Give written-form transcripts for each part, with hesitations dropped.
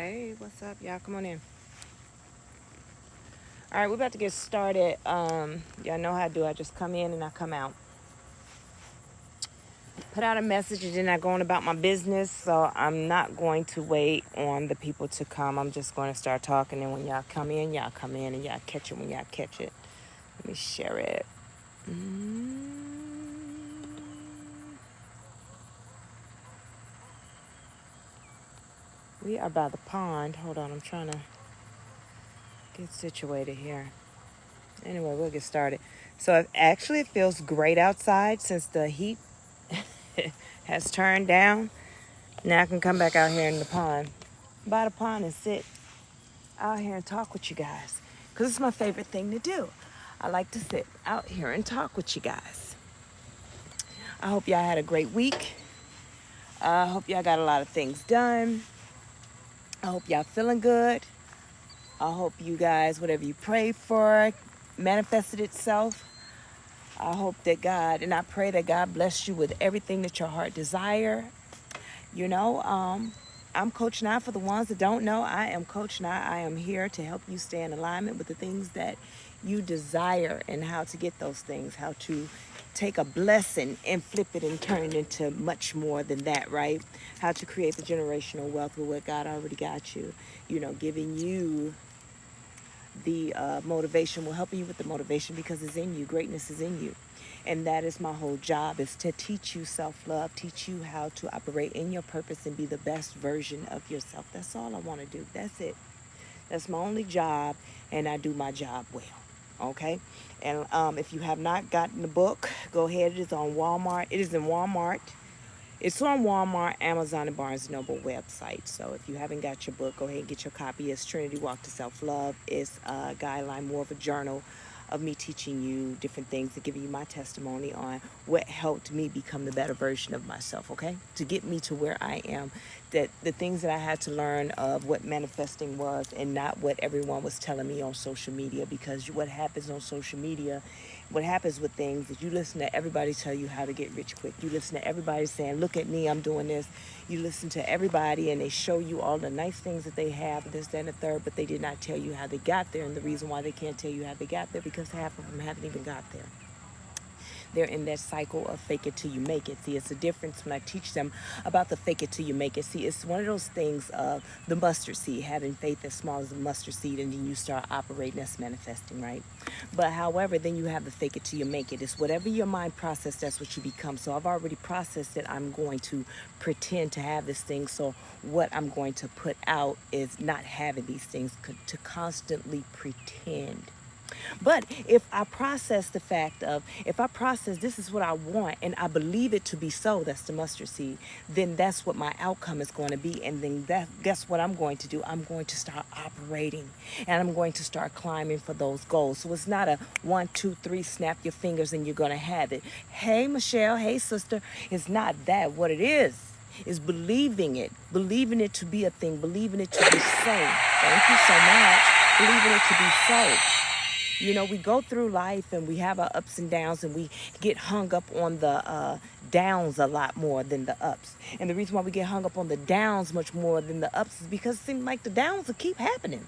Hey, what's up, y'all? Come on in. All right, we're about to get started. Y'all know how I do. I just come in and I come out. Put out a message and then I go on about my business. So I'm not going to wait on the people to come. I'm just going to start talking. And when y'all come in, and y'all catch it when y'all catch it. Let me share it. We are by the pond. Hold on, I'm trying to get situated here. Anyway, we'll get started. So it feels great outside since the heat has turned down. Now I can come back out here in the pond, by the pond, and sit out here and talk with you guys. Because it's my favorite thing to do. I like to sit out here and talk with you guys. I hope y'all had a great week. I hope y'all got a lot of things done. I hope y'all feeling good. I hope you guys, whatever you prayed for, manifested itself. I hope that God, and I pray that God bless you with everything that your heart desire. You know, I'm Coach Nye. For the ones that don't know, I am Coach Nye. I am here to help you stay in alignment with the things that you desire and how to get those things, how to take a blessing and flip it and turn it into much more than that, right? How to create the generational wealth with what God already got you, you know, giving you the motivation, will help you with the motivation because it's in you. Greatness is in you. And that is my whole job, is to teach you self-love, teach you how to operate in your purpose and be the best version of yourself. That's all I want to do. That's it. That's my only job, and I do my job well. Okay? And if you have not gotten the book, go ahead. It is on Walmart. It is in Walmart. It's on Walmart, Amazon, and Barnes & Noble website. So if you haven't got your book, go ahead and get your copy. It's Trinity Walk to Self-Love. It's a guideline, more of a journal of me teaching you different things, to give you my testimony on what helped me become the better version of myself, okay? To get me to where I am, that the things that I had to learn of what manifesting was and not what everyone was telling me on social media. Because what happens on social media, what happens with things is you listen to everybody tell you how to get rich quick. You listen to everybody saying, look at me, I'm doing this. You listen to everybody and they show you all the nice things that they have, this, that, and the third, but they did not tell you how they got there. And the reason why they can't tell you how they got there, because half of them haven't even got there. They're in that cycle of fake it till you make it. See, it's a difference when I teach them about the fake it till you make it. See, it's one of those things of the mustard seed, having faith as small as a mustard seed, and then you start operating, that's manifesting, right? But however, then you have the fake it till you make it. It's whatever your mind process, that's what you become. So I've already processed it. I'm going to pretend to have this thing. So what I'm going to put out is not having these things, to constantly pretend. But if I process the fact of, if I process this is what I want and I believe it to be so, that's the mustard seed, then that's what my outcome is going to be. And then guess what I'm going to do? I'm going to start operating and I'm going to start climbing for those goals. So it's not a 1, 2, 3, snap your fingers and you're going to have it. Hey, Michelle. Hey, sister. It's not that. What it is believing it to be a thing, believing it to be so. Thank you so much. Believing it to be so. You know, we go through life and we have our ups and downs, and we get hung up on the downs a lot more than the ups. And the reason why we get hung up on the downs much more than the ups is because it seems like the downs will keep happening.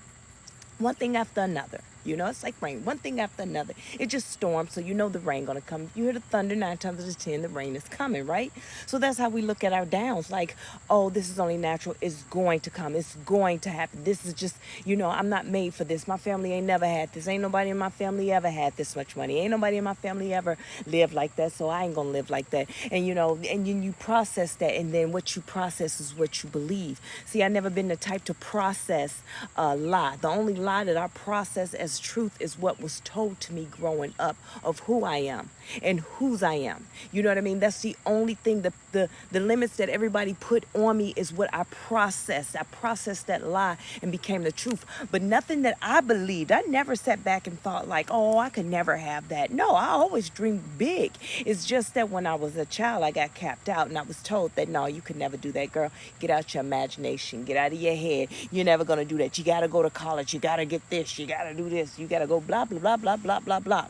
One thing after another. You know, it's like rain. One thing after another. It just storms, so you know the rain gonna come. You hear the thunder, 9 times out of 10, the rain is coming, right? So that's how we look at our downs. Like, oh, this is only natural. It's going to come. It's going to happen. This is just, you know, I'm not made for this. My family ain't never had this. Ain't nobody in my family ever had this much money. Ain't nobody in my family ever lived like that, so I ain't gonna live like that. And, you know, and then you process that, and then what you process is what you believe. See, I never been the type to process a lie. The only lie that I process as truth is what was told to me growing up of who I am and whose I am. You know what I mean? That's the only thing, the limits that everybody put on me is what I processed. I processed that lie and became the truth. But nothing that I believed, I never sat back and thought like, oh, I could never have that. No, I always dreamed big. It's just that when I was a child, I got capped out and I was told that, no, you could never do that, girl. Get out your imagination. Get out of your head. You're never going to do that. You got to go to college. You got to get this. You got to do this. You got to go blah, blah, blah, blah, blah, blah, blah.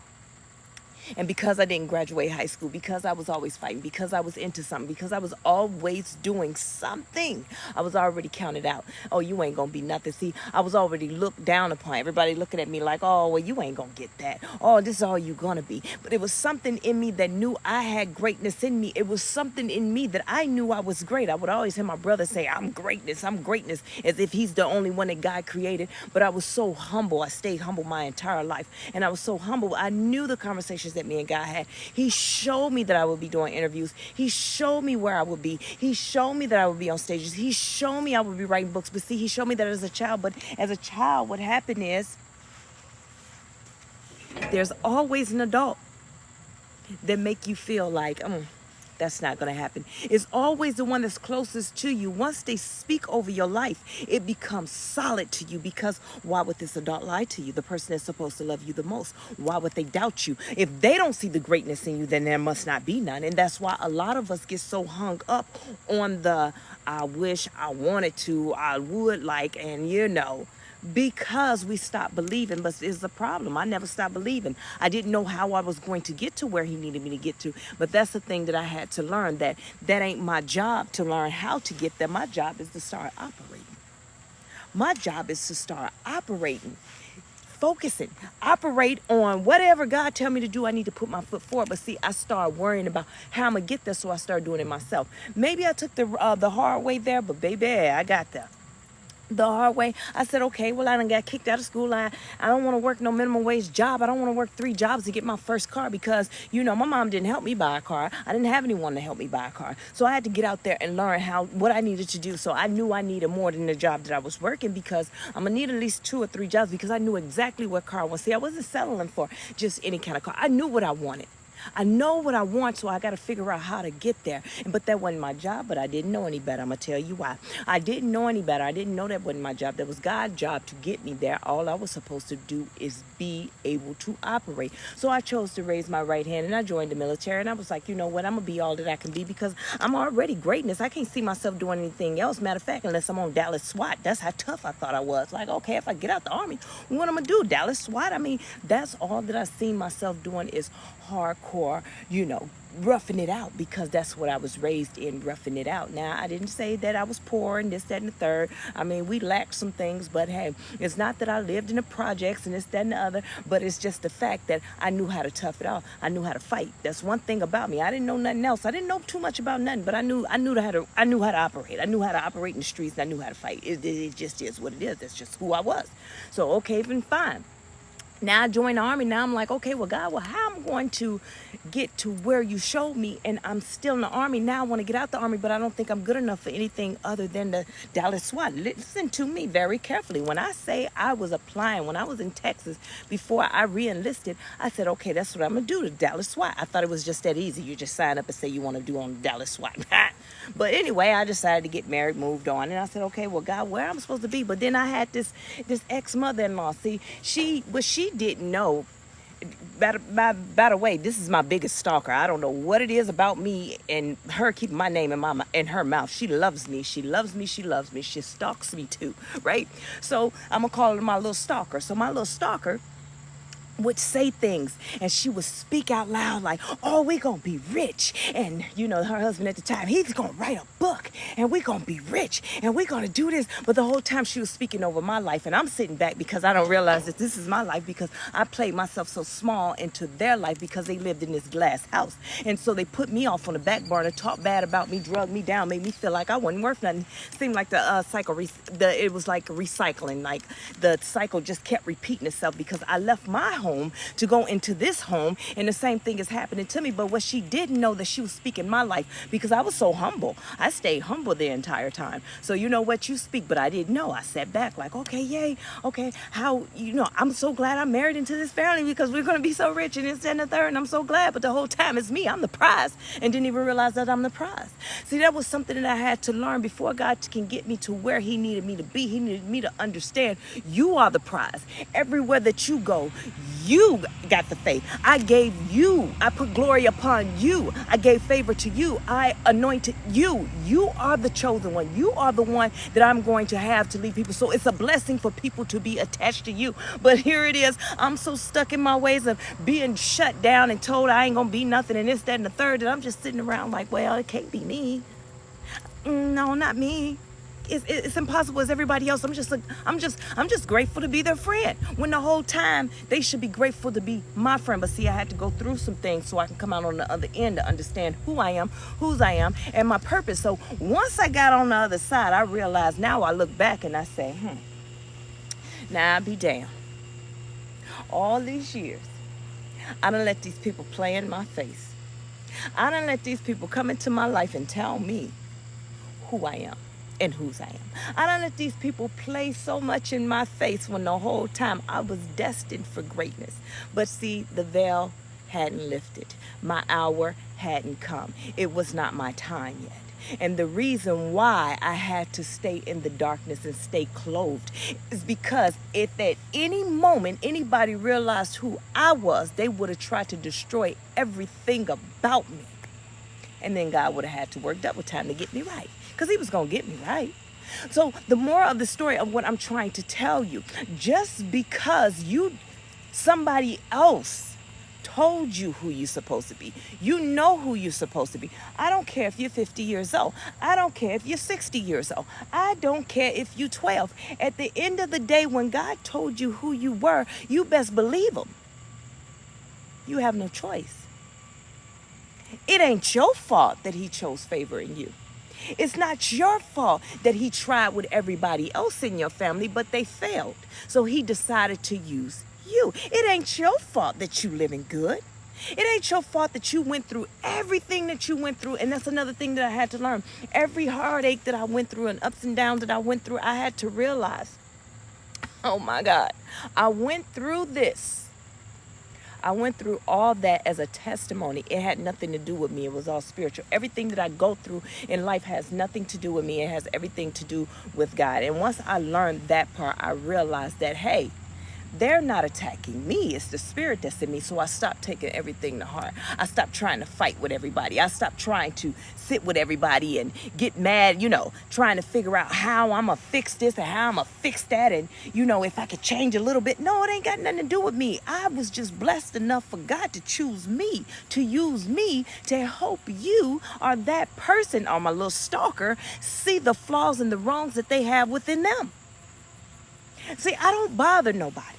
And because I didn't graduate high school, because I was always fighting, because I was into something, because I was always doing something, I was already counted out. Oh, you ain't gonna be nothing. See, I was already looked down upon. Everybody looking at me like, oh, well, you ain't gonna get that. Oh, this is all you gonna be. But it was something in me that knew I had greatness in me. It was something in me that I knew I was great. I would always hear my brother say, I'm greatness, as if he's the only one that God created. But I was so humble. I stayed humble my entire life. And I was so humble. I knew the conversations that me and God had. He showed me that I would be doing interviews. He showed me where I would be. He showed me that I would be on stages. He showed me I would be writing books. But see, he showed me that as a child. But as a child, what happened is there's always an adult that make you feel like, that's not going to happen. It's always the one that's closest to you. Once they speak over your life, it becomes solid to you, because why would this adult lie to you? The person that's supposed to love you the most. Why would they doubt you? If they don't see the greatness in you, then there must not be none. And that's why a lot of us get so hung up on the, I wish, I wanted to, I would like, and because we stopped believing. But it's the problem. I never stopped believing. I didn't know how I was going to get to where he needed me to get to. But that's the thing that I had to learn, that ain't my job to learn how to get there. My job is to start operating. My job is to start operating, focusing, operate on whatever God tell me to do. I need to put my foot forward. But see, I started worrying about how I'm going to get there, so I started doing it myself. Maybe I took the hard way there, but baby, I got there the hard way. I said, okay, well, I done got kicked out of school. I don't want to work no minimum wage job. I don't want to work 3 jobs to get my first car, because, my mom didn't help me buy a car. I didn't have anyone to help me buy a car. So I had to get out there and learn what I needed to do. So I knew I needed more than the job that I was working, because I'm going to need at least 2 or 3 jobs, because I knew exactly what car I was. See, I wasn't settling for just any kind of car. I knew what I wanted. I know what I want, so I got to figure out how to get there. But that wasn't my job, but I didn't know any better. I'm going to tell you why. I didn't know any better. I didn't know that wasn't my job. That was God's job to get me there. All I was supposed to do is be able to operate. So I chose to raise my right hand, and I joined the military. And I was like, you know what? I'm going to be all that I can be, because I'm already greatness. I can't see myself doing anything else. Matter of fact, unless I'm on Dallas SWAT. That's how tough I thought I was. Like, okay, if I get out the Army, what am I going to do? Dallas SWAT? I mean, that's all that I seen myself doing, is hardcore, roughing it out, because that's what I was raised in, roughing it out. Now, I didn't say that I was poor and this, that, and the third. I mean, we lacked some things, but hey, it's not that I lived in the projects and this, that, and the other, but it's just the fact that I knew how to tough it out. I knew how to fight. That's one thing about me. I didn't know nothing else. I didn't know too much about nothing, but I knew how to operate. I knew how to operate in the streets, and I knew how to fight. It just is what it is. That's just who I was. So, okay, even fine. Now I joined the Army. Now I'm like, okay, well, God, how am I going to get to where you showed me? And I'm still in the Army. Now I want to get out the Army, but I don't think I'm good enough for anything other than the Dallas SWAT. Listen to me very carefully. When I say I was applying, when I was in Texas, before I re-enlisted, I said, okay, that's what I'm going to do, the Dallas SWAT. I thought it was just that easy. You just sign up and say you want to do on the Dallas SWAT. But anyway, I decided to get married, moved on. And I said, okay, well, God, where am I supposed to be? But then I had this ex-mother-in-law. See, she didn't know. By the way, this is my biggest stalker. I don't know what it is about me and her keeping my name in her mouth. She loves me. She loves me. She loves me. She stalks me too, right? So I'm going to call her my little stalker. So my little stalker would say things, and she would speak out loud like, oh, we gonna be rich. And her husband at the time, he's gonna write a book, and we gonna be rich, and we gonna do this. But the whole time she was speaking over my life, and I'm sitting back because I don't realize that this is my life, because I played myself so small into their life, because they lived in this glass house. And so they put me off on the back burner, talked bad about me, drugged me down, made me feel like I wasn't worth nothing. Seemed like the cycle, it was like recycling, like the cycle just kept repeating itself, because I left my home to go into this home, and the same thing is happening to me. But what she didn't know, that she was speaking my life, because I was so humble. I stayed humble the entire time. So you know what, you speak, but I didn't know. I sat back like, okay, yay, okay, how, I'm so glad I'm married into this family, because we're going to be so rich, and this, and the third, and I'm so glad. But the whole time it's me, I'm the prize, and didn't even realize that I'm the prize. See, that was something that I had to learn before God can get me to where he needed me to be. He needed me to understand, you are the prize. Everywhere that you go, you got the faith. I put glory upon you. I gave favor to you. I anointed you. You are the chosen one. You are the one that I'm going to have to lead people. So it's a blessing for people to be attached to you. But here it is. I'm so stuck in my ways of being shut down and told I ain't going to be nothing and this, that, and the third, that I'm just sitting around like, well, it can't be me. No, not me. It's impossible as everybody else. I'm just grateful to be their friend. When the whole time they should be grateful to be my friend. But see, I had to go through some things so I can come out on the other end to understand who I am, whose I am, and my purpose. So once I got on the other side, I realized, now I look back and I say, now I be damned. All these years, I done let these people play in my face. I done let these people come into my life and tell me who I am and whose I am. I don't let these people play so much in my face when the whole time I was destined for greatness. But see, the veil hadn't lifted. My hour hadn't come. It was not my time yet. And the reason why I had to stay in the darkness and stay clothed is because if at any moment anybody realized who I was, they would have tried to destroy everything about me. And then God would have had to work double time to get me right, because he was going to get me right. So the moral of the story of what I'm trying to tell you, just because somebody else told you who you're supposed to be, you know who you're supposed to be. I don't care if you're 50 years old. I don't care if you're 60 years old. I don't care if you're 12. At the end of the day, when God told you who you were, you best believe him. You have no choice. It ain't your fault that he chose favor in you. It's not your fault that he tried with everybody else in your family, but they failed. So he decided to use you. It ain't your fault that you living good. It ain't your fault that you went through everything that you went through. And that's another thing that I had to learn. Every heartache that I went through and ups and downs that I went through, I had to realize, oh my God, I went through this. I went through all that as a testimony. It had nothing to do with me. It was all spiritual. Everything that I go through in life has nothing to do with me. It has everything to do with God. And once I learned that part, I realized that, hey, they're not attacking me. It's the spirit that's in me. So I stopped taking everything to heart. I stopped trying to fight with everybody. I stopped trying to sit with everybody and get mad, trying to figure out how I'm going to fix this and how I'm going to fix that. And, if I could change a little bit. No, it ain't got nothing to do with me. I was just blessed enough for God to choose me, to use me to help you or that person or my little stalker see the flaws and the wrongs that they have within them. See, I don't bother nobody.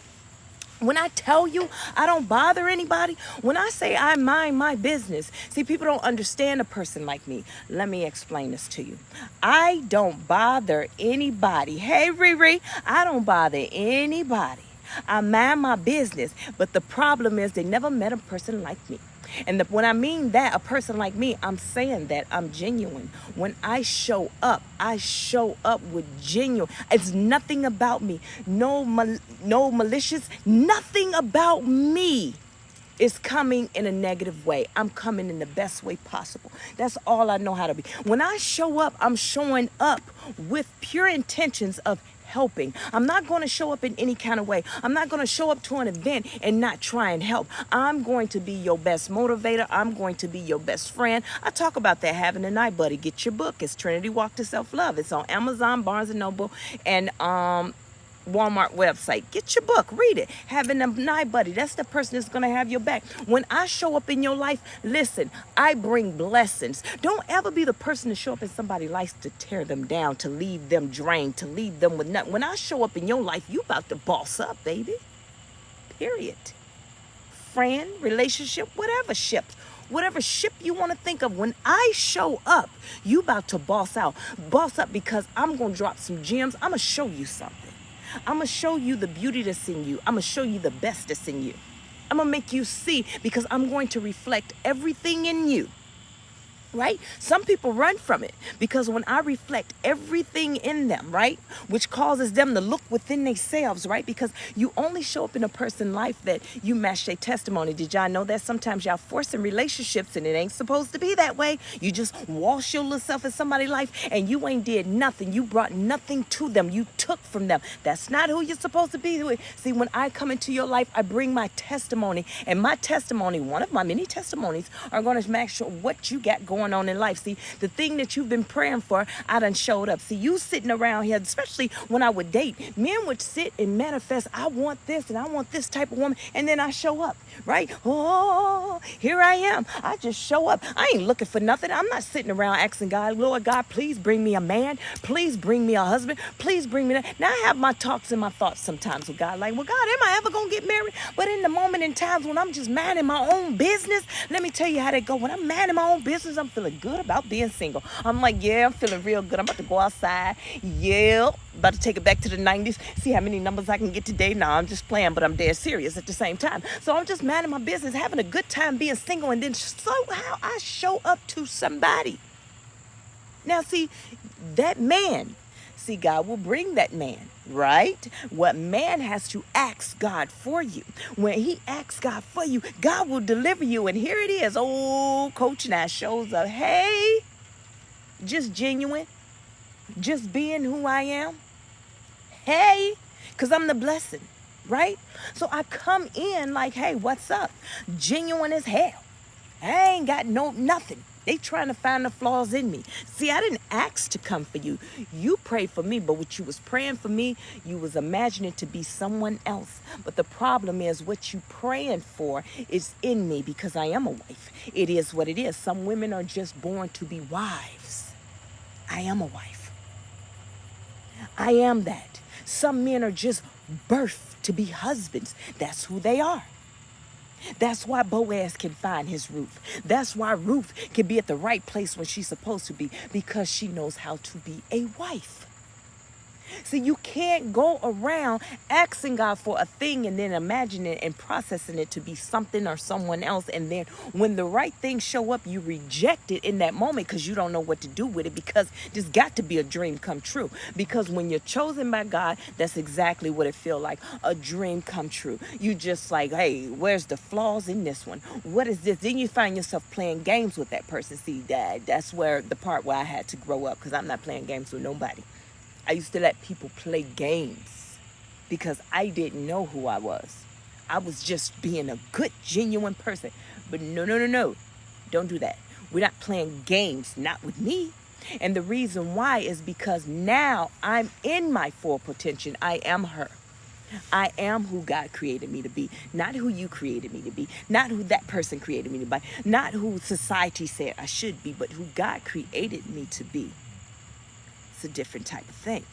When I tell you I don't bother anybody, when I say I mind my business, see, people don't understand a person like me. Let me explain this to you. I don't bother anybody. Hey, Riri, I don't bother anybody. I mind my business. But the problem is they never met a person like me. And when I mean that, a person like me, I'm saying that I'm genuine. When I show up with genuine. It's nothing about me. No malicious. Nothing about me is coming in a negative way. I'm coming in the best way possible. That's all I know how to be. When I show up, I'm showing up with pure intentions of helping. I'm not going to show up in any kind of way. I'm not going to show up to an event and not try and help. I'm going to be your best motivator. I'm going to be your best friend. I talk about that, Having a Night Buddy. Get your book. It's Trinity Walk to Self-Love. It's on Amazon, Barnes & Noble, and Walmart website. Get your book, read it. Having a Night Buddy, that's the person that's going to have your back. When I show up in your life, listen, I bring blessings. Don't ever be the person to show up in somebody's life to tear them down, to leave them drained, to leave them with nothing. When I show up in your life, you about to boss up, baby. Period. Friend, relationship, whatever ship you want to think of. When I show up, you about to boss up because I'm going to drop some gems. I'm going to show you something. I'm going to show you the beauty that's in you. I'm going to show you the best that's in you. I'm going to make you see, because I'm going to reflect everything in you right? Some people run from it because when I reflect everything in them, right, which causes them to look within themselves, right, because you only show up in a person's life that you match their testimony. Did y'all know that sometimes y'all forcing relationships and it ain't supposed to be that way? You just wash your little self in somebody's life and you ain't did nothing. You brought nothing to them. You took from them. That's not who you're supposed to be with. See, when I come into your life, I bring my testimony, and my testimony, one of my many testimonies, are going to match what you got going on in life. See, the thing that you've been praying for, I done showed up. See, you sitting around here, especially when I would date, men would sit and manifest, I want this and I want this type of woman, and then I show up, right? Oh, here I am. I just show up. I ain't looking for nothing. I'm not sitting around asking God, Lord God, please bring me a man. Please bring me a husband. Please bring me that. Now I have my talks and my thoughts sometimes with God, like, well, God, am I ever going to get married? But in the moment in times when I'm just minding my own business, let me tell you how that go. When I'm minding my own business, I'm feeling good about being single. I'm like, yeah, I'm feeling real good. I'm about to go outside. Yeah, about to take it back to the 90s. See how many numbers I can get today. No, I'm just playing, but I'm dead serious at the same time. So I'm just minding my business, having a good time being single, and then somehow I show up to somebody. Now, see, that man, see, God will bring that man, right? What man has to ask God for you. When he asks God for you, God will deliver you. And here it is. Oh, Coach Nash shows up. Hey, just genuine, just being who I am. Hey, because I'm the blessing, right? So I come in like, hey, what's up? Genuine as hell. I ain't got nothing. They trying to find the flaws in me. See, I didn't ask to come for you. You prayed for me, but what you was praying for me, you was imagining to be someone else. But the problem is what you praying for is in me because I am a wife. It is what it is. Some women are just born to be wives. I am a wife. I am that. Some men are just birthed to be husbands. That's who they are. That's why Boaz can find his Ruth. That's why Ruth can be at the right place when she's supposed to be, because she knows how to be a wife. See, you can't go around asking God for a thing and then imagining and processing it to be something or someone else. And then when the right things show up, you reject it in that moment because you don't know what to do with it, because there's got to be a dream come true. Because when you're chosen by God, that's exactly what it feels like, a dream come true. You just like, hey, where's the flaws in this one? What is this? Then you find yourself playing games with that person. See, that's where the part where I had to grow up, because I'm not playing games with nobody. I used to let people play games because I didn't know who I was. I was just being a good, genuine person. But no. Don't do that. We're not playing games, not with me. And the reason why is because now I'm in my full potential. I am her. I am who God created me to be, not who you created me to be, not who that person created me to be, not who society said I should be, but who God created me to be. It's a different type of thing.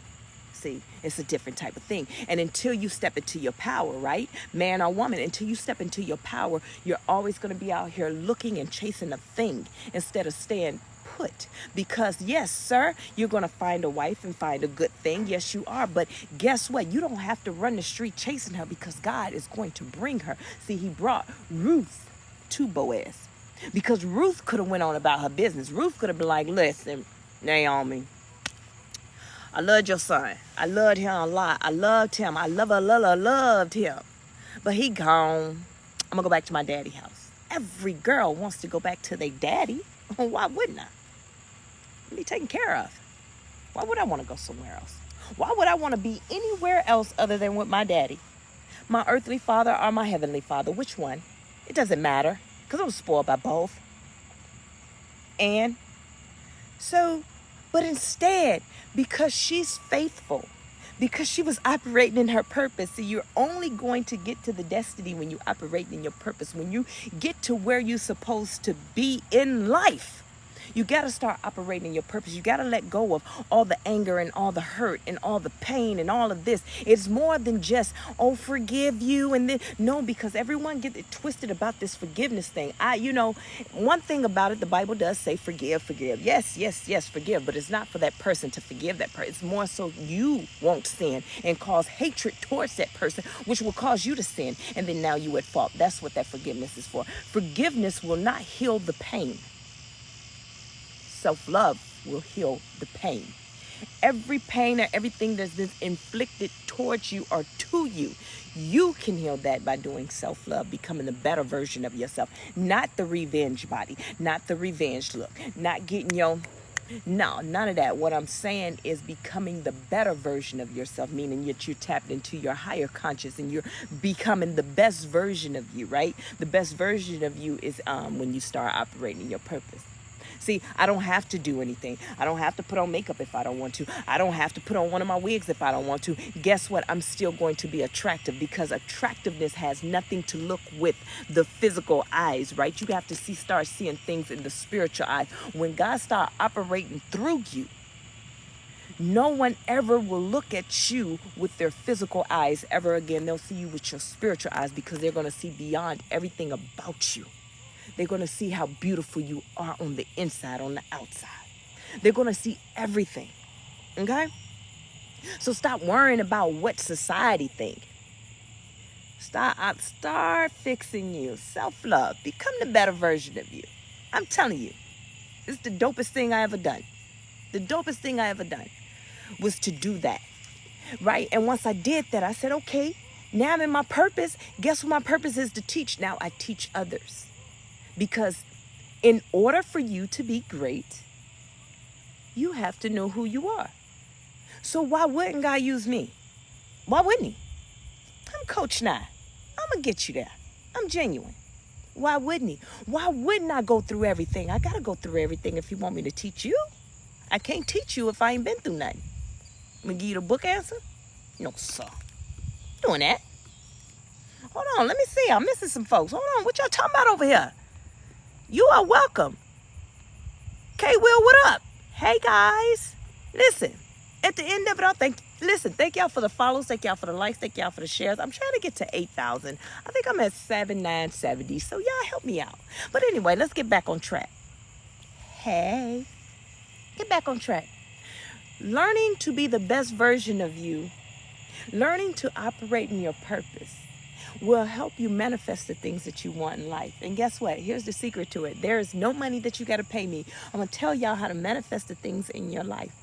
See, it's a different type of thing. And until you step into your power, right, man or woman, until you step into your power, you're always going to be out here looking and chasing a thing instead of staying put. Because yes, sir, you're going to find a wife and find a good thing. Yes, you are. But guess what? You don't have to run the street chasing her, because God is going to bring her. See, he brought Ruth to Boaz because Ruth could have went on about her business. Ruth could have been like, listen, Naomi, I loved your son. I loved him a lot. I loved him. I loved him. But he gone. I'm going to go back to my daddy's house. Every girl wants to go back to their daddy. Why wouldn't I? Be taken care of. Why would I want to go somewhere else? Why would I want to be anywhere else other than with my daddy? My earthly father or my heavenly father? Which one? It doesn't matter, because I was spoiled by both. And so, but instead, because she's faithful, because she was operating in her purpose. So you're only going to get to the destiny when you operate in your purpose. When you get to where you're supposed to be in life, you got to start operating in your purpose. You got to let go of all the anger and all the hurt and all the pain and all of this. It's more than just, oh, forgive you. And then, no, because everyone gets it twisted about this forgiveness thing. One thing about it, the Bible does say forgive. Yes, forgive. But it's not for that person to forgive that person. It's more so you won't sin and cause hatred towards that person, which will cause you to sin. And then now you at fault. That's what that forgiveness is for. Forgiveness will not heal the pain. self-love will heal the pain. Every pain or everything that's been inflicted towards you or to you, you can heal that by doing self-love, becoming the better version of yourself. Not the revenge body, not the revenge look, not getting your... No, none of that. What I'm saying is becoming the better version of yourself, meaning that you're tapped into your higher conscious and you're becoming the best version of you, right? The best version of you is when you start operating your purpose. See, I don't have to do anything. I don't have to put on makeup if I don't want to. I don't have to put on one of my wigs if I don't want to. Guess what? I'm still going to be attractive because attractiveness has nothing to look with the physical eyes, right? You have to start seeing things in the spiritual eye. When God starts operating through you, no one ever will look at you with their physical eyes ever again. They'll see you with your spiritual eyes because they're going to see beyond everything about you. They're going to see how beautiful you are on the inside, on the outside. They're going to see everything. Okay? So stop worrying about what society think. Start fixing you. Self-love. Become the better version of you. I'm telling you. It's the dopest thing I ever done. The dopest thing I ever done was to do that. Right? And once I did that, I said, okay, now I'm in my purpose. Guess what my purpose is? To teach. Now I teach others. Because in order for you to be great, you have to know who you are. So why wouldn't God use me? Why wouldn't he? I'm Coach Nye. I'm going to get you there. I'm genuine. Why wouldn't he? Why wouldn't I go through everything? I got to go through everything if you want me to teach you. I can't teach you if I ain't been through nothing. I'm going to give you the book answer? No, sir. Doing that. Hold on. Let me see. I'm missing some folks. Hold on. What y'all talking about over here? You are welcome. K Will, what up? Hey guys. Listen, at the end of it all, thank y'all for the follows, thank y'all for the likes, thank y'all for the shares. I'm trying to get to 8,000. I think I'm at 7,970. So y'all help me out. But anyway, let's get back on track. Hey. Get back on track. Learning to be the best version of you, learning to operate in your purpose will help you manifest the things that you want in life. And guess what? Here's the secret to it. There is no money that you got to pay me. I'm going to tell y'all how to manifest the things in your life.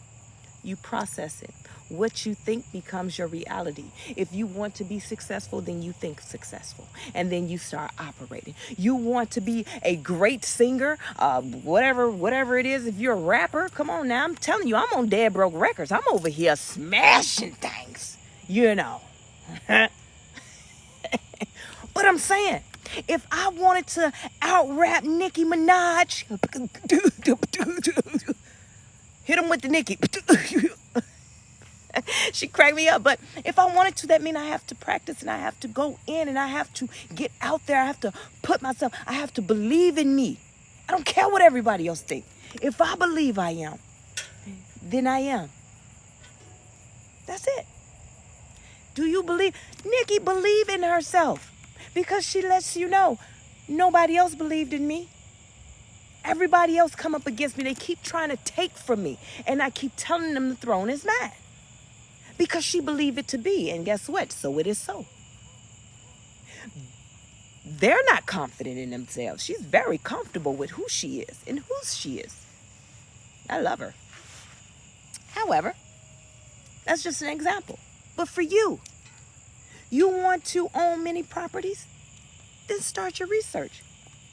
You process it. What you think becomes your reality. If you want to be successful, then you think successful. And then you start operating. You want to be a great singer, whatever it is. If you're a rapper, come on now. I'm telling you, I'm on Dead Broke Records. I'm over here smashing things, you know. But I'm saying, if I wanted to out-rap Nicki Minaj, hit him with the Nicki. She cracked me up. But if I wanted to, that means I have to practice and I have to go in and I have to get out there. I have to put myself, I have to believe in me. I don't care what everybody else thinks. If I believe I am, then I am. That's it. Do you believe? Nicki believe in herself. Because she lets you know, nobody else believed in me. Everybody else come up against me. They keep trying to take from me. And I keep telling them the throne is mine. Because she believed it to be. And guess what? So it is so. They're not confident in themselves. She's very comfortable with who she is and whose she is. I love her. However, that's just an example. But for you, you want to own many properties? Then start your research.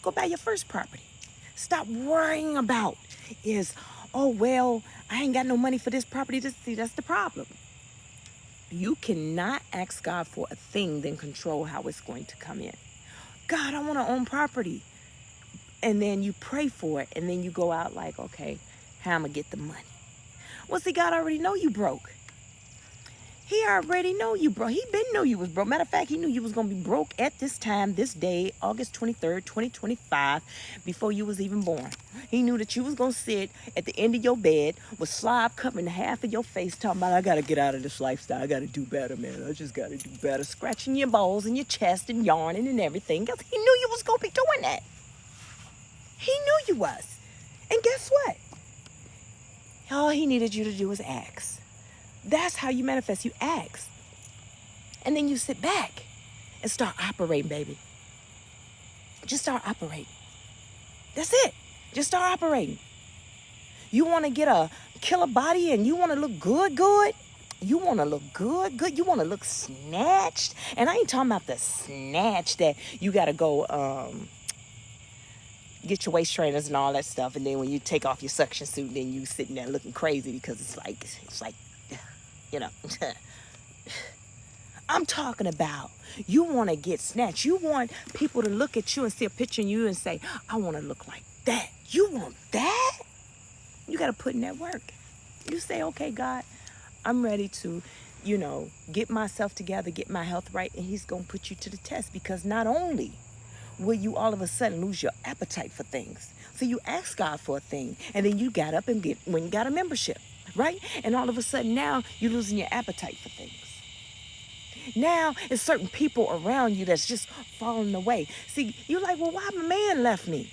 Go buy your first property. Stop worrying about oh, well, I ain't got no money for this property. See, that's the problem. You cannot ask God for a thing, then control how it's going to come in. God, I want to own property. And then you pray for it. And then you go out like, okay, how am I going to get the money? Well, see, God already know you broke. He already know you broke. He been know you was broke. Matter of fact, he knew you was going to be broke at this time, this day, August 23rd, 2025, before you was even born. He knew that you was going to sit at the end of your bed with slob covering half of your face talking about, I got to get out of this lifestyle. I got to do better, man. I just got to do better. Scratching your balls and your chest and yarning and everything. Because he knew you was going to be doing that. He knew you was. And guess what? All he needed you to do was ask. That's how you manifest. You ask. And then you sit back and start operating, baby. Just start operating. That's it. Just start operating. You want to get a killer body and you want to look good, good? You want to look good, good? You want to look snatched? And I ain't talking about the snatch that you got to go get your waist trainers and all that stuff. And then when you take off your suction suit, then you sitting there looking crazy because it's like, you know. I'm talking about you want to get snatched. You want people to look at you and see a picture of you and say, I want to look like that. You want that? You got to put in that work. You say, okay, God, I'm ready to, get myself together, get my health right. And he's going to put you to the test, because not only will you all of a sudden lose your appetite for things. So you asked God for a thing, and then you got up and when you got a membership, right? And all of a sudden now you're losing your appetite for things. Now it's certain people around you that's just falling away. See, you're like, well, why my man left me?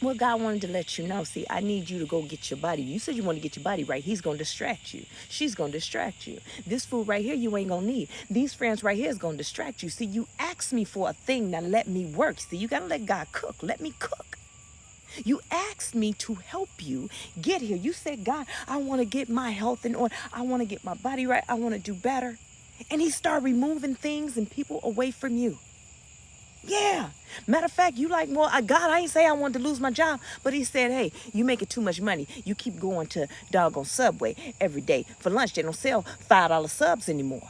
Well, God wanted to let you know, see, I need you to go get your body. You said you want to get your body right. He's going to distract you. She's going to distract you. This food right here, you ain't going to need. These friends right here is going to distract you. See, you asked me for a thing, now let me work. See, you got to let God cook. Let me cook. You asked me to help you get here. You said, God, I want to get my health in order. I want to get my body right. I want to do better. And he started removing things and people away from you. Yeah. Matter of fact, you like, well, God, I ain't say I wanted to lose my job, but he said, hey, you making too much money. You keep going to doggone Subway every day for lunch. They don't sell $5 subs anymore.